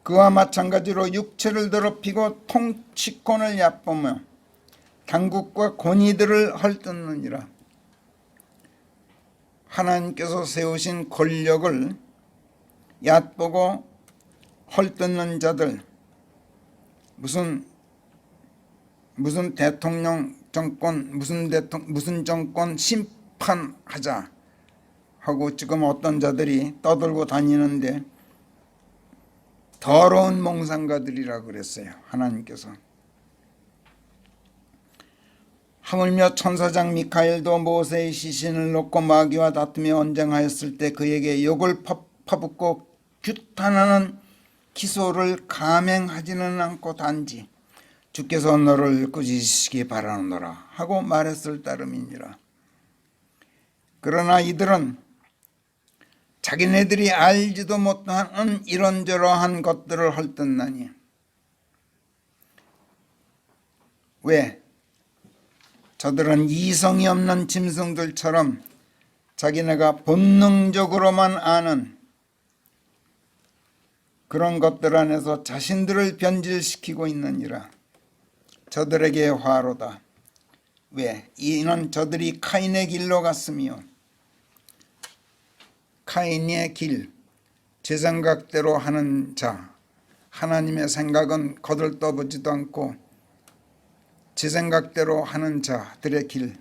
그와 마찬가지로 육체를 더럽히고 통치권을 얕보며 당국과 권위들을 헐뜯느니라. 하나님께서 세우신 권력을 얕보고 헐뜯는 자들, 무슨 대통령 정권, 무슨 정권 심판하자 하고 지금 어떤 자들이 떠들고 다니는데, 더러운 몽상가들이라 그랬어요. 하나님께서. 하물며 천사장 미카엘도 모세의 시신을 놓고 마귀와 다투며 언쟁하였을 때 그에게 욕을 퍼붓고 규탄하는 기소를 감행하지는 않고 단지 주께서 너를 꾸짖으시기 바라노라 하고 말했을 따름이니라. 그러나 이들은 자기네들이 알지도 못하는 이런저러한 것들을 헐뜯나니. 왜? 저들은 이성이 없는 짐승들처럼 자기네가 본능적으로만 아는 그런 것들 안에서 자신들을 변질시키고 있느니라. 저들에게 화로다. 왜? 이는 저들이 카인의 길로 갔으며, 카인의 길, 제 생각대로 하는 자, 하나님의 생각은 거들떠보지도 않고 제 생각대로 하는 자들의 길,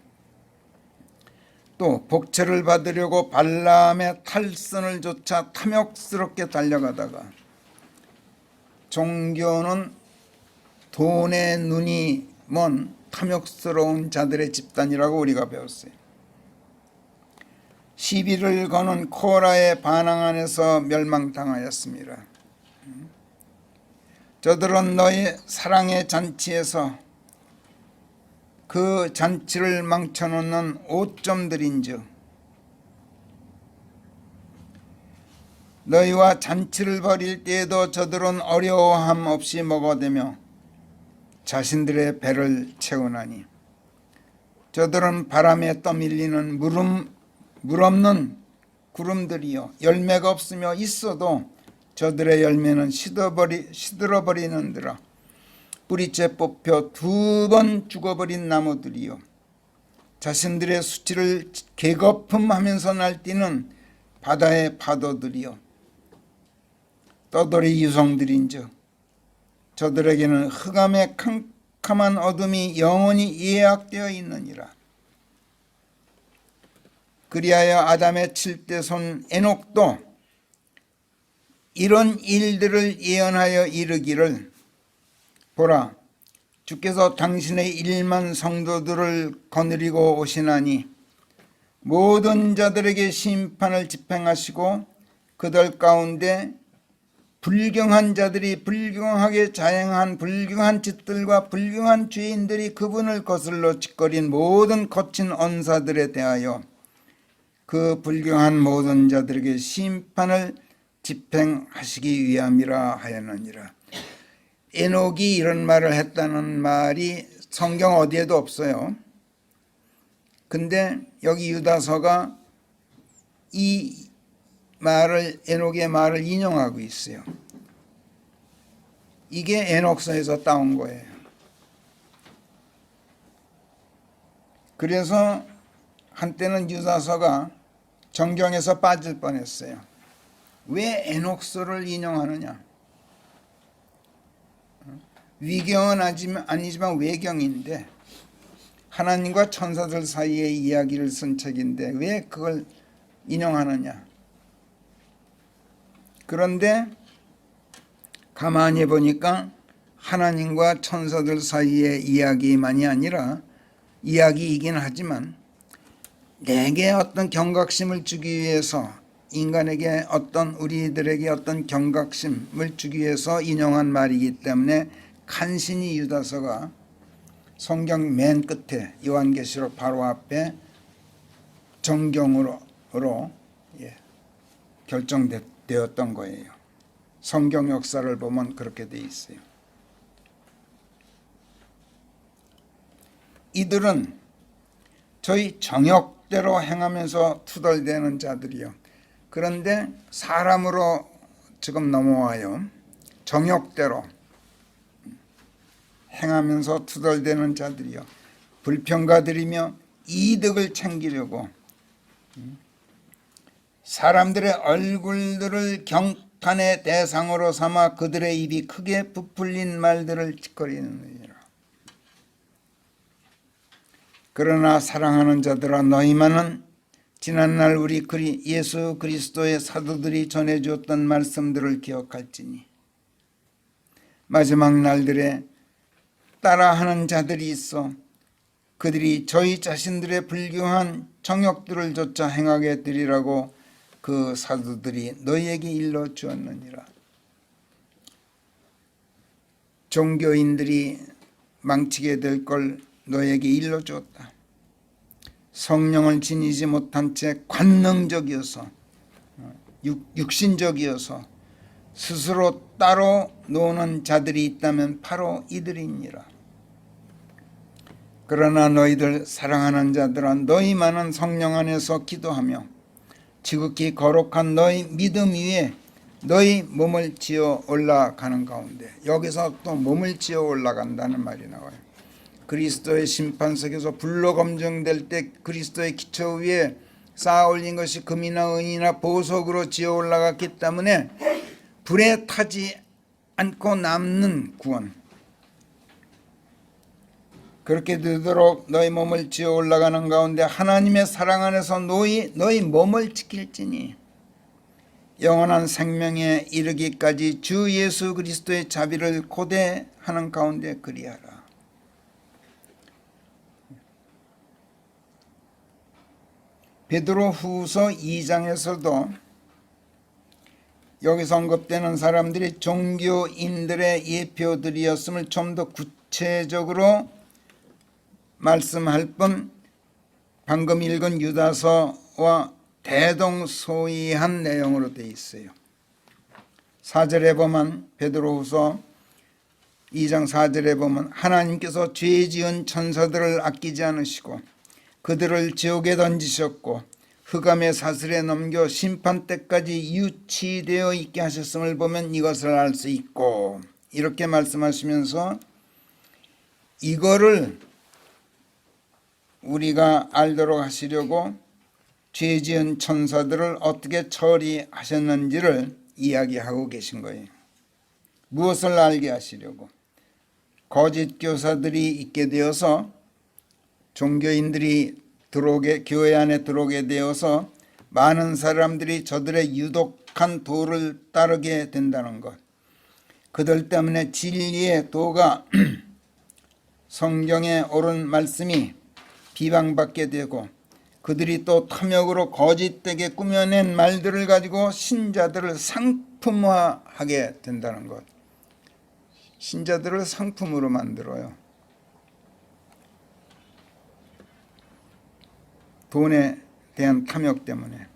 또 복채를 받으려고 발람의 탈선을 쫓아 탐욕스럽게 달려가다가, 종교는 돈에 눈이 먼 탐욕스러운 자들의 집단이라고 우리가 배웠어요. 시비를 거는 코라의 반항 안에서 멸망당하였습니다. 저들은 너의 사랑의 잔치에서 그 잔치를 망쳐놓는 오점들인즉 너희와 잔치를 벌일 때에도 저들은 어려워함 없이 먹어대며 자신들의 배를 채우나니 저들은 바람에 떠밀리는 물 없는 구름들이요 열매가 없으며 있어도 저들의 열매는 시들어버리는더라. 뿌리째 뽑혀 2번 죽어버린 나무들이요 자신들의 수치를 계거품하면서 날뛰는 바다의 파도들이요 떠돌이 유성들인즉 저들에게는 흑암의 캄캄한 어둠이 영원히 예약되어 있느니라. 그리하여 아담의 7대 손 에녹도 이런 일들을 예언하여 이르기를 보라 주께서 당신의 1만 성도들을 거느리고 오시나니 모든 자들에게 심판을 집행하시고 그들 가운데 불경한 자들이 불경하게 자행한 불경한 짓들과 불경한 죄인들이 그분을 거슬러 짓거린 모든 거친 언사들에 대하여 그 불경한 모든 자들에게 심판을 집행하시기 위함이라 하였느니라. 에녹이 이런 말을 했다는 말이 성경 어디에도 없어요. 근데 여기 유다서가 이 말을 에녹의 말을 인용하고 있어요. 이게 에녹서에서 따온 거예요. 그래서 한때는 유다서가 정경에서 빠질 뻔했어요. 왜 에녹서를 인용하느냐? 위경은 아니지만 외경인데 하나님과 천사들 사이의 이야기를 쓴 책인데 왜 그걸 인용하느냐? 그런데 가만히 보니까 하나님과 천사들 사이의 이야기만이 아니라 이야기이긴 하지만 내게 어떤 경각심을 주기 위해서 인간에게 우리들에게 어떤 경각심을 주기 위해서 인용한 말이기 때문에 간신히 유다서가 성경 맨 끝에 요한계시록 바로 앞에 정경으로 결정되었던 거예요. 성경 역사를 보면 그렇게 돼 있어요. 이들은 저희 정욕대로 행하면서 투덜대는 자들이요. 그런데 사람으로 지금 넘어와요. 정욕대로 행하면서 투덜대는 자들이요. 불평가들이며 이득을 챙기려고 사람들의 얼굴들을 경탄의 대상으로 삼아 그들의 입이 크게 부풀린 말들을 짓거리느니라. 그러나 사랑하는 자들아 너희만은 지난날 우리 예수 그리스도의 사도들이 전해주었던 말씀들을 기억할지니 마지막 날들에 따라하는 자들이 있어 그들이 저희 자신들의 불경한 정욕들을 조차 행하게 되리라고 그 사도들이 너희에게 일러주었느니라. 종교인들이 망치게 될 걸 너희에게 일러주었다. 성령을 지니지 못한 채 관능적이어서 육신적이어서 스스로 따로 노는 자들이 있다면 바로 이들이니라. 그러나 너희들 사랑하는 자들아 너희만은 성령 안에서 기도하며 지극히 거룩한 너희 믿음 위에 너희 몸을 지어 올라가는 가운데 여기서 또 몸을 지어 올라간다는 말이 나와요. 그리스도의 심판석에서 불로 검증될 때 그리스도의 기초 위에 쌓아 올린 것이 금이나 은이나 보석으로 지어 올라갔기 때문에 불에 타지 않고 남는 구원, 그렇게 되도록 너희 몸을 지어 올라가는 가운데 하나님의 사랑 안에서 너희 몸을 지킬지니 영원한 생명에 이르기까지 주 예수 그리스도의 자비를 고대하는 가운데 그리하라. 베드로 후서 2장에서도 여기서 언급되는 사람들이 종교인들의 예표들이었음을 좀 더 구체적으로 말씀할 뿐 방금 읽은 유다서와 대동소이한 내용으로 되어 있어요. 4절에 보면 베드로후서 2장 4절에 보면 하나님께서 죄 지은 천사들을 아끼지 않으시고 그들을 지옥에 던지셨고 흑암의 사슬에 넘겨 심판 때까지 유치되어 있게 하셨음을 보면 이것을 알 수 있고, 이렇게 말씀하시면서 이거를 우리가 알도록 하시려고 죄 지은 천사들을 어떻게 처리하셨는지를 이야기하고 계신 거예요. 무엇을 알게 하시려고? 거짓 교사들이 있게 되어서 종교인들이 교회 안에 들어오게 되어서 많은 사람들이 저들의 유독한 도를 따르게 된다는 것. 그들 때문에 진리의 도가 성경에 옳은 말씀이 비방받게 되고 그들이 또 탐욕으로 거짓되게 꾸며낸 말들을 가지고 신자들을 상품화하게 된다는 것. 신자들을 상품으로 만들어요. 돈에 대한 탐욕 때문에.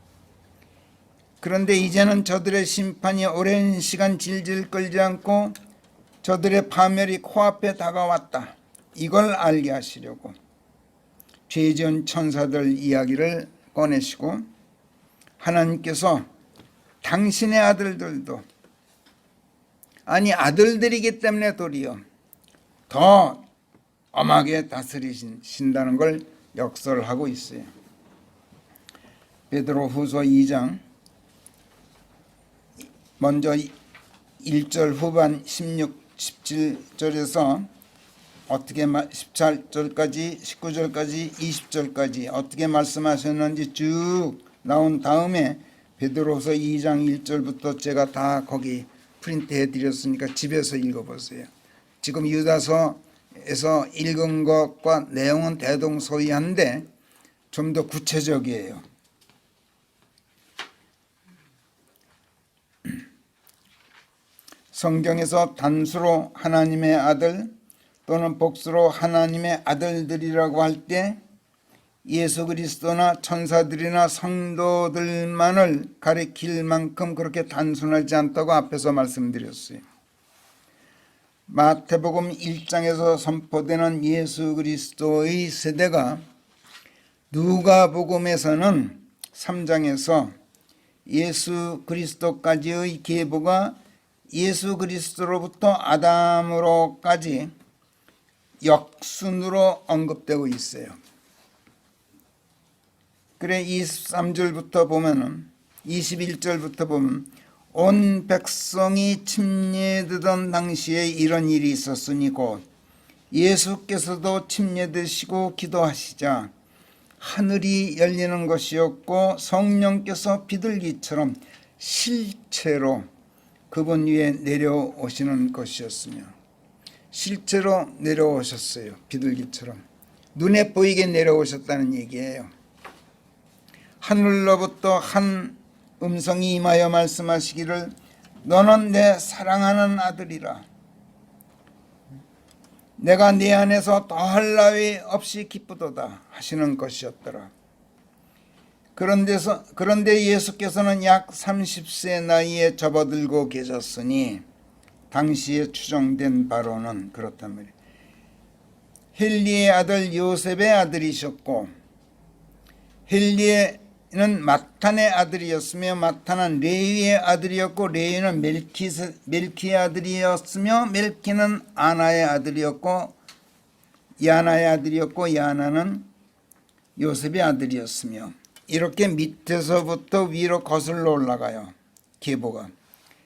그런데 이제는 저들의 심판이 오랜 시간 질질 끌지 않고 저들의 파멸이 코앞에 다가왔다. 이걸 알게 하시려고 죄 지은 천사들 이야기를 꺼내시고 하나님께서 당신의 아들들도, 아니 아들들이기 때문에 도리어 더 엄하게 다스리신다는 걸 역설하고 있어요. 베드로후서 2장 먼저 1절 후반 16, 17절에서 어떻게 18절까지 19절까지 20절까지 어떻게 말씀하셨는지 쭉 나온 다음에 베드로후서 2장 1절부터 제가 다 거기 프린트해 드렸으니까 집에서 읽어보세요. 지금 유다서에서 읽은 것과 내용은 대동소이한데 좀 더 구체적이에요. 성경에서 단수로 하나님의 아들 또는 복수로 하나님의 아들들이라고 할 때 예수 그리스도나 천사들이나 성도들만을 가리킬 만큼 그렇게 단순하지 않다고 앞에서 말씀드렸어요. 마태복음 1장에서 선포되는 예수 그리스도의 세대가 누가복음에서는 3장에서 예수 그리스도까지의 계보가 예수 그리스도로부터 아담으로까지 역순으로 언급되고 있어요. 그래 23절부터 보면은 21절부터 보면 온 백성이 침례되던 당시에 이런 일이 있었으니 곧 예수께서도 침례되시고 기도하시자 하늘이 열리는 것이었고 성령께서 비둘기처럼 실체로 그분 위에 내려오시는 것이었으며, 실제로 내려오셨어요. 비둘기처럼 눈에 보이게 내려오셨다는 얘기예요. 하늘로부터 한 음성이 임하여 말씀하시기를 너는 내 사랑하는 아들이라. 내가 네 안에서 더할 나위 없이 기쁘도다 하시는 것이었더라. 그런데 예수께서는 약 30세 나이에 접어들고 계셨으니 당시에 추정된 바로는 그렇단 말이에요. 헬리의 아들 요셉의 아들이셨고 헬리는 마탄의 아들이었으며 마탄은 레위의 아들이었고 레위는 멜키의 아들이었으며 멜키는 아나의 아들이었고 야나의 아들이었고 야나는 요셉의 아들이었으며, 이렇게 밑에서부터 위로 거슬러 올라가요. 계보가.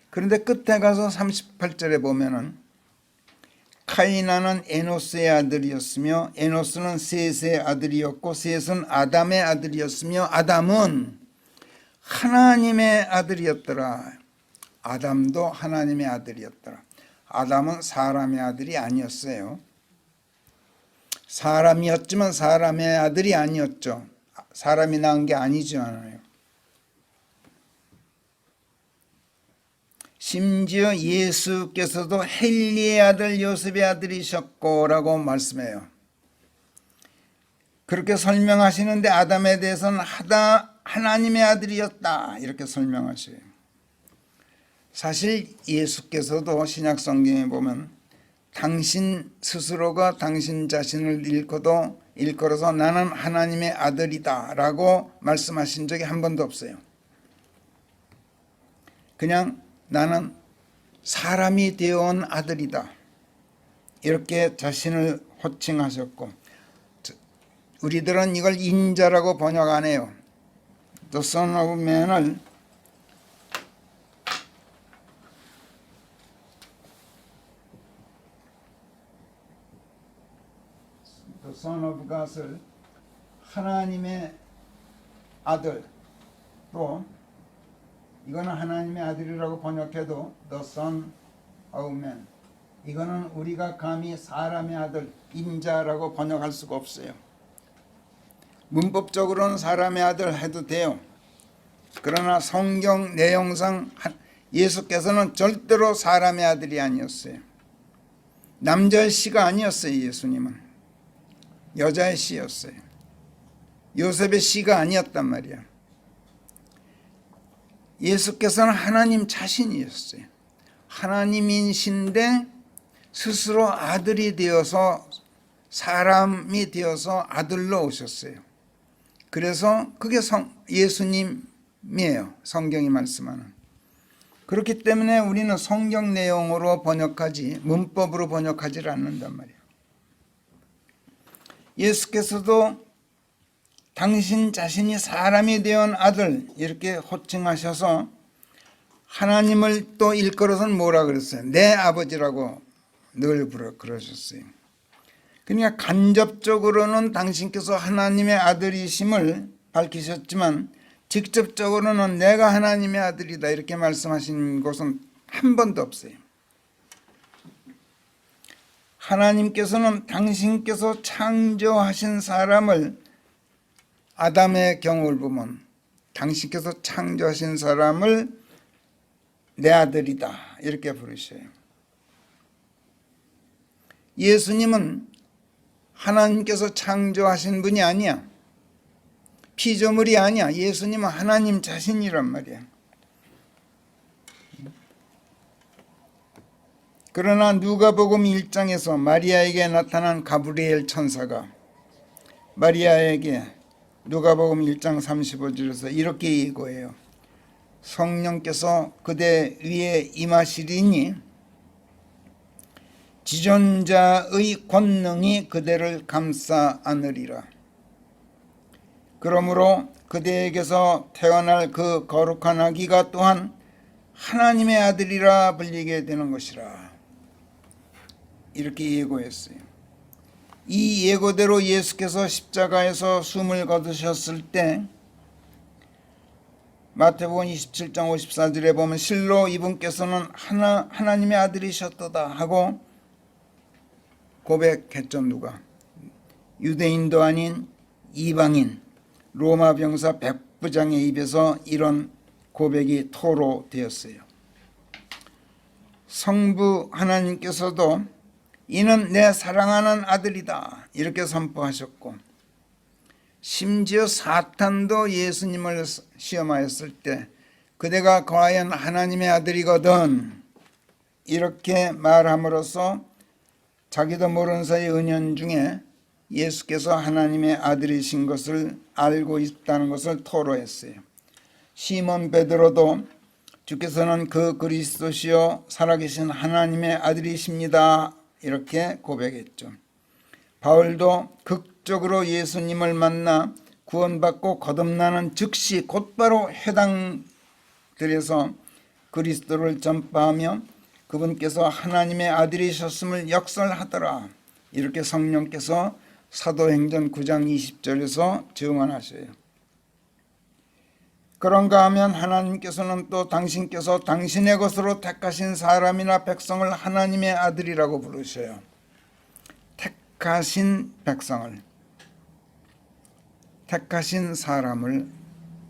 그런데 끝에 가서 38절에 보면은 카이나는 에노스의 아들이었으며 에노스는 셋의 아들이었고 셋은 아담의 아들이었으며 아담은 하나님의 아들이었더라. 아담도 하나님의 아들이었더라. 아담은 사람의 아들이 아니었어요. 사람이었지만 사람의 아들이 아니었죠. 사람이 낳은 게 아니잖아요. 심지어 예수께서도 헬리의 아들 요셉의 아들이셨고 라고 말씀해요. 그렇게 설명하시는데 아담에 대해서는 하나님의 아들이었다 이렇게 설명하셔요. 사실 예수께서도 신약 성경에 보면 당신 스스로가 당신 자신을 일컬어서 나는 하나님의 아들이다 라고 말씀하신 적이 한 번도 없어요. 그냥 나는 사람이 되어온 아들이다 이렇게 자신을 호칭하셨고, 우리들은 이걸 인자라고 번역 안 해요. The Son of Man을 The Son of God을 하나님의 아들, 또 이거는 하나님의 아들이라고 번역해도 The Son of Man, 이거는 우리가 감히 사람의 아들, 인자라고 번역할 수가 없어요. 문법적으로는 사람의 아들 해도 돼요. 그러나 성경 내용상 예수께서는 절대로 사람의 아들이 아니었어요. 남자의 씨가 아니었어요. 예수님은 여자의 씨였어요. 요셉의 씨가 아니었단 말이야. 예수께서는 하나님 자신이었어요. 하나님이신데 스스로 아들이 되어서 사람이 되어서 아들로 오셨어요. 그래서 그게 예수님이에요. 성경이 말씀하는. 그렇기 때문에 우리는 성경 내용으로 번역하지 문법으로 번역하지 않는단 말이에요. 예수께서도 당신 자신이 사람이 되어온 아들 이렇게 호칭하셔서 하나님을 또 일컬어서는 뭐라 그랬어요? 내 아버지라고 늘 그러셨어요. 그러니까 간접적으로는 당신께서 하나님의 아들이심을 밝히셨지만 직접적으로는 내가 하나님의 아들이다 이렇게 말씀하신 것은 한 번도 없어요. 하나님께서는 당신께서 창조하신 사람을, 아담의 경우를 보면 당신께서 창조하신 사람을 내 아들이다 이렇게 부르셔요. 예수님은 하나님께서 창조하신 분이 아니야. 피조물이 아니야. 예수님은 하나님 자신이란 말이야. 그러나 누가복음 1장에서 마리아에게 나타난 가브리엘 천사가 마리아에게 누가복음 1장 35절에서 이렇게 예고해요. 성령께서 그대 위에 임하시리니 지존자의 권능이 그대를 감싸 안으리라. 그러므로 그대에게서 태어날 그 거룩한 아기가 또한 하나님의 아들이라 불리게 되는 것이라. 이렇게 예고했어요. 이 예고대로 예수께서 십자가에서 숨을 거두셨을 때 마태복음 27장 54절에 보면 실로 이분께서는 하나님의 아들이셨도다 하고 고백했죠. 누가? 유대인도 아닌 이방인 로마 병사 백부장의 입에서 이런 고백이 토로되었어요. 성부 하나님께서도 이는 내 사랑하는 아들이다 이렇게 선포하셨고, 심지어 사탄도 예수님을 시험하였을 때 그대가 과연 하나님의 아들이거든 이렇게 말함으로써 자기도 모르는 사이 은연중에 예수께서 하나님의 아들이신 것을 알고 있다는 것을 토로했어요. 시몬 베드로도 주께서는 그 그리스도시요 살아계신 하나님의 아들이십니다 이렇게 고백했죠. 바울도 극적으로 예수님을 만나 구원받고 거듭나는 즉시 곧바로 회당들에서 그리스도를 전파하며 그분께서 하나님의 아들이셨음을 역설하더라 이렇게 성령께서 사도행전 9장 20절에서 증언하셔요. 그런가 하면 하나님께서는 또 당신께서 당신의 것으로 택하신 사람이나 백성을 하나님의 아들이라고 부르셔요. 택하신 백성을, 택하신 사람을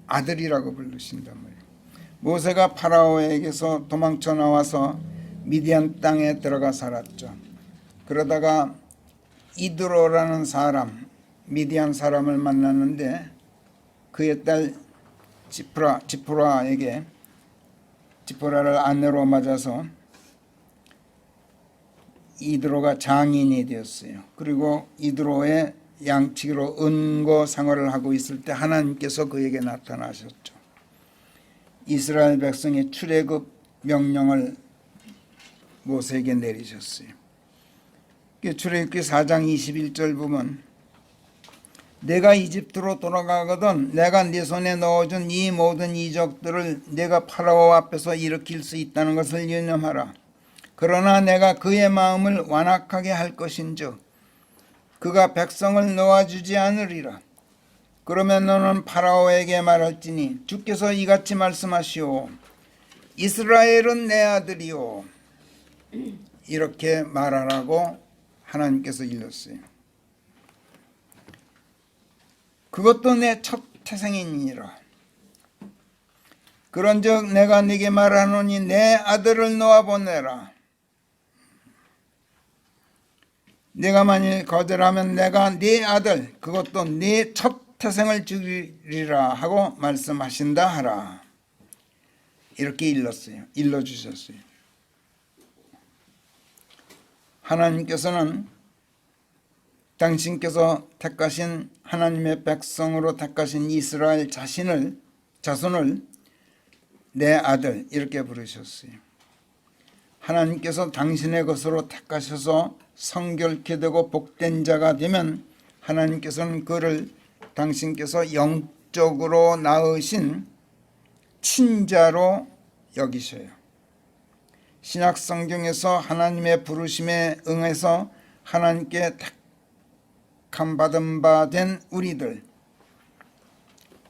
아들이라고 부르신단 말이에요. 모세가 파라오에게서 도망쳐 나와서 미디안 땅에 들어가 살았죠. 그러다가 이드로라는 사람, 미디안 사람을 만났는데 그의 딸 지프라에게 지포라를 아내로 맞아서 이드로가 장인이 되었어요. 그리고 이드로의 양치기로 은고 상어를 하고 있을 때 하나님께서 그에게 나타나셨죠. 이스라엘 백성의 출애굽 명령을 모세에게 내리셨어요. 출애굽기 4장 21절 보면 내가 이집트로 돌아가거든 내가 네 손에 넣어준 이 모든 이적들을 내가 파라오 앞에서 일으킬 수 있다는 것을 유념하라. 그러나 내가 그의 마음을 완악하게 할 것인즉 그가 백성을 놓아주지 않으리라. 그러면 너는 파라오에게 말할지니 주께서 이같이 말씀하시오. 이스라엘은 내 아들이요. 이렇게 말하라고 하나님께서 일렀어요. 그것도 내 첫 태생이니라. 그런즉 내가 네게 말하노니 내 아들을 놓아보내라. 네가 만일 거절하면 내가 네 아들 그것도 네 첫 태생을 죽이리라 하고 말씀하신다 하라. 이렇게 일러주셨어요. 하나님께서는 당신께서 택하신 하나님의 백성으로 택하신 이스라엘 자손을 내 아들 이렇게 부르셨어요. 하나님께서 당신의 것으로 택하셔서 성결케 되고 복된 자가 되면 하나님께서는 그를 당신께서 영적으로 낳으신 친자로 여기셔요. 신약 성경에서 하나님의 부르심에 응해서 하나님께 택함 받은 바 된 우리들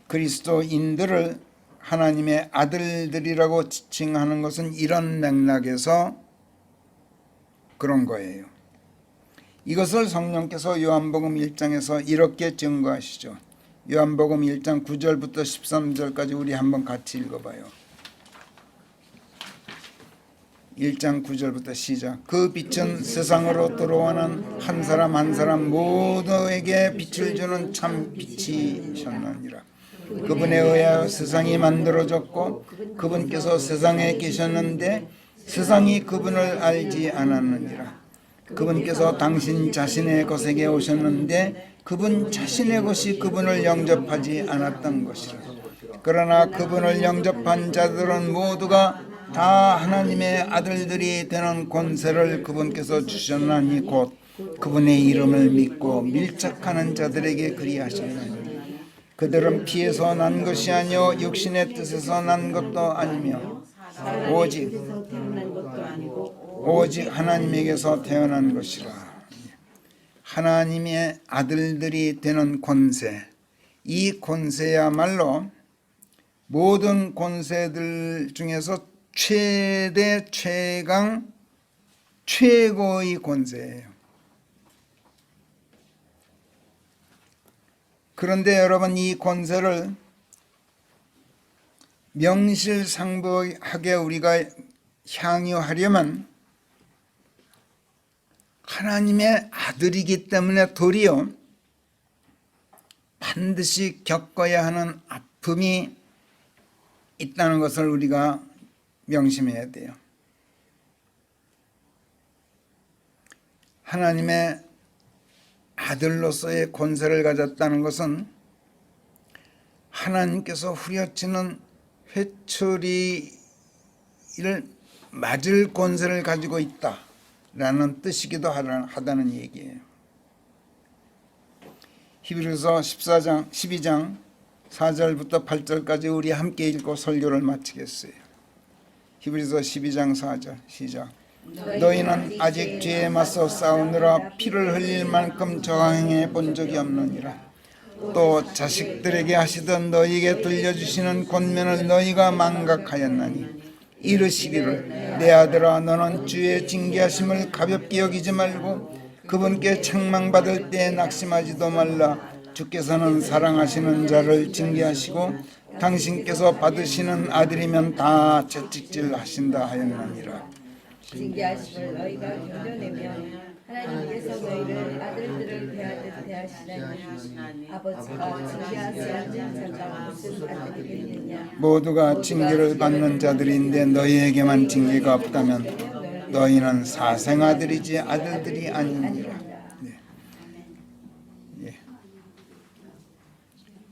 그리스도인들을 하나님의 아들들이라고 지칭하는 것은 이런 맥락에서 그런 거예요. 이것을 성령께서 요한복음 1장에서 이렇게 증거하시죠. 요한복음 1장 9절부터 13절까지 우리 한번 같이 읽어봐요. 1장 9절부터 시작. 그 빛은 세상으로 들어오는 한 사람 한 사람 모두에게 빛을 주는 참 빛이셨느니라. 그분에 의하여 세상이 만들어졌고 그분께서 세상에 계셨는데 세상이 그분을 알지 않았느니라. 그분께서 당신 자신의 것에게 오셨는데 그분 자신의 것이 그분을 영접하지 않았던 것이라. 그러나 그분을 영접한 자들은 모두가 다 하나님의 아들들이 되는 권세를 그분께서 주셨나니 곧 그분의 이름을 믿고 밀착하는 자들에게 그리하셨나니 그들은 피에서 난 것이 아니요 육신의 뜻에서 난 것도 아니며 오직 하나님에게서 태어난 것이라. 하나님의 아들들이 되는 권세, 이 권세야말로 모든 권세들 중에서 최대 최강 최고의 권세예요. 그런데 여러분 이 권세를 명실상부하게 우리가 향유하려면 하나님의 아들이기 때문에 도리어 반드시 겪어야 하는 아픔이 있다는 것을 우리가 명심해야 돼요. 하나님의 아들로서의 권세를 가졌다는 것은 하나님께서 후려치는 회초리를 맞을 권세를 가지고 있다라는 뜻이기도 하다는 얘기예요. 히브리서 12장 4절부터 8절까지 우리 함께 읽고 설교를 마치겠어요. 히브리서 12장 4절 시작. 너희는 아직 죄에 맞서 싸우느라 피를 흘릴 만큼 저항해 본 적이 없느니라. 또 자식들에게 하시던 너희에게 들려주시는 권면을 너희가 망각하였나니 이르시기를 내 아들아 너는 주의 징계하심을 가볍게 여기지 말고 그분께 책망받을 때에 낙심하지도 말라. 주께서는 사랑하시는 자를 징계하시고 당신께서 받으시는 아들이면 다 채찍질 하신다 하였느니라. 징계하심을 너희가 견뎌내면 하나님께서 너희를 아들들을 대하듯 대하시나니 아버지가 징계하지 않는 자가 무슨 아들이겠느냐. 모두가 징계를 받는 자들인데 너희에게만 징계가 없다면 너희는 사생아들이지 아들들이 아니니라.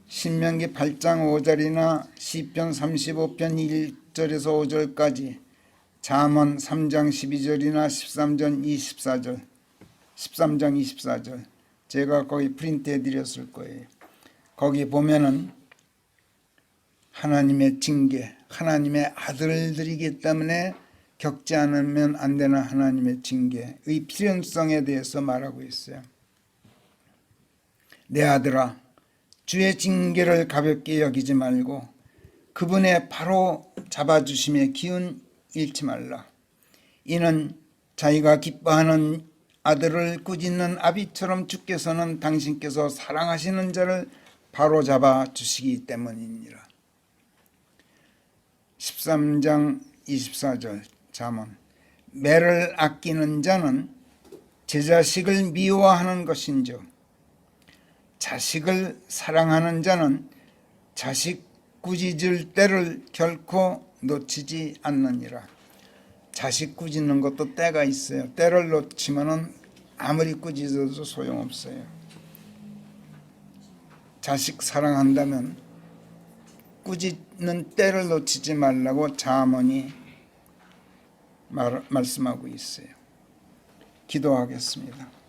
신명기 8장 5절이나 시편 35편 1절에서 5절까지, 잠언 3장 12절이나 13장 24절 제가 거기 프린트해 드렸을 거예요. 거기 보면은 하나님의 징계, 하나님의 아들들이기 때문에 겪지 않으면 안 되는 하나님의 징계의 필연성에 대해서 말하고 있어요. 내 아들아, 주의 징계를 가볍게 여기지 말고 그분의 바로 잡아주심의 기운 잃지 말라. 이는 자기가 기뻐하는 아들을 꾸짖는 아비처럼 주께서는 당신께서 사랑하시는 자를 바로 잡아 주시기 때문이니라. 13장 24절 잠언. 매를 아끼는 자는 제 자식을 미워하는 것인즉 자식을 사랑하는 자는 자식 꾸짖을 때를 결코 놓치지 않느니라. 자식 꾸짖는 것도 때가 있어요. 때를 놓치면은 아무리 꾸짖어도 소용없어요. 자식 사랑한다면 꾸짖는 때를 놓치지 말라고 잠언이 말씀하고 있어요. 기도하겠습니다.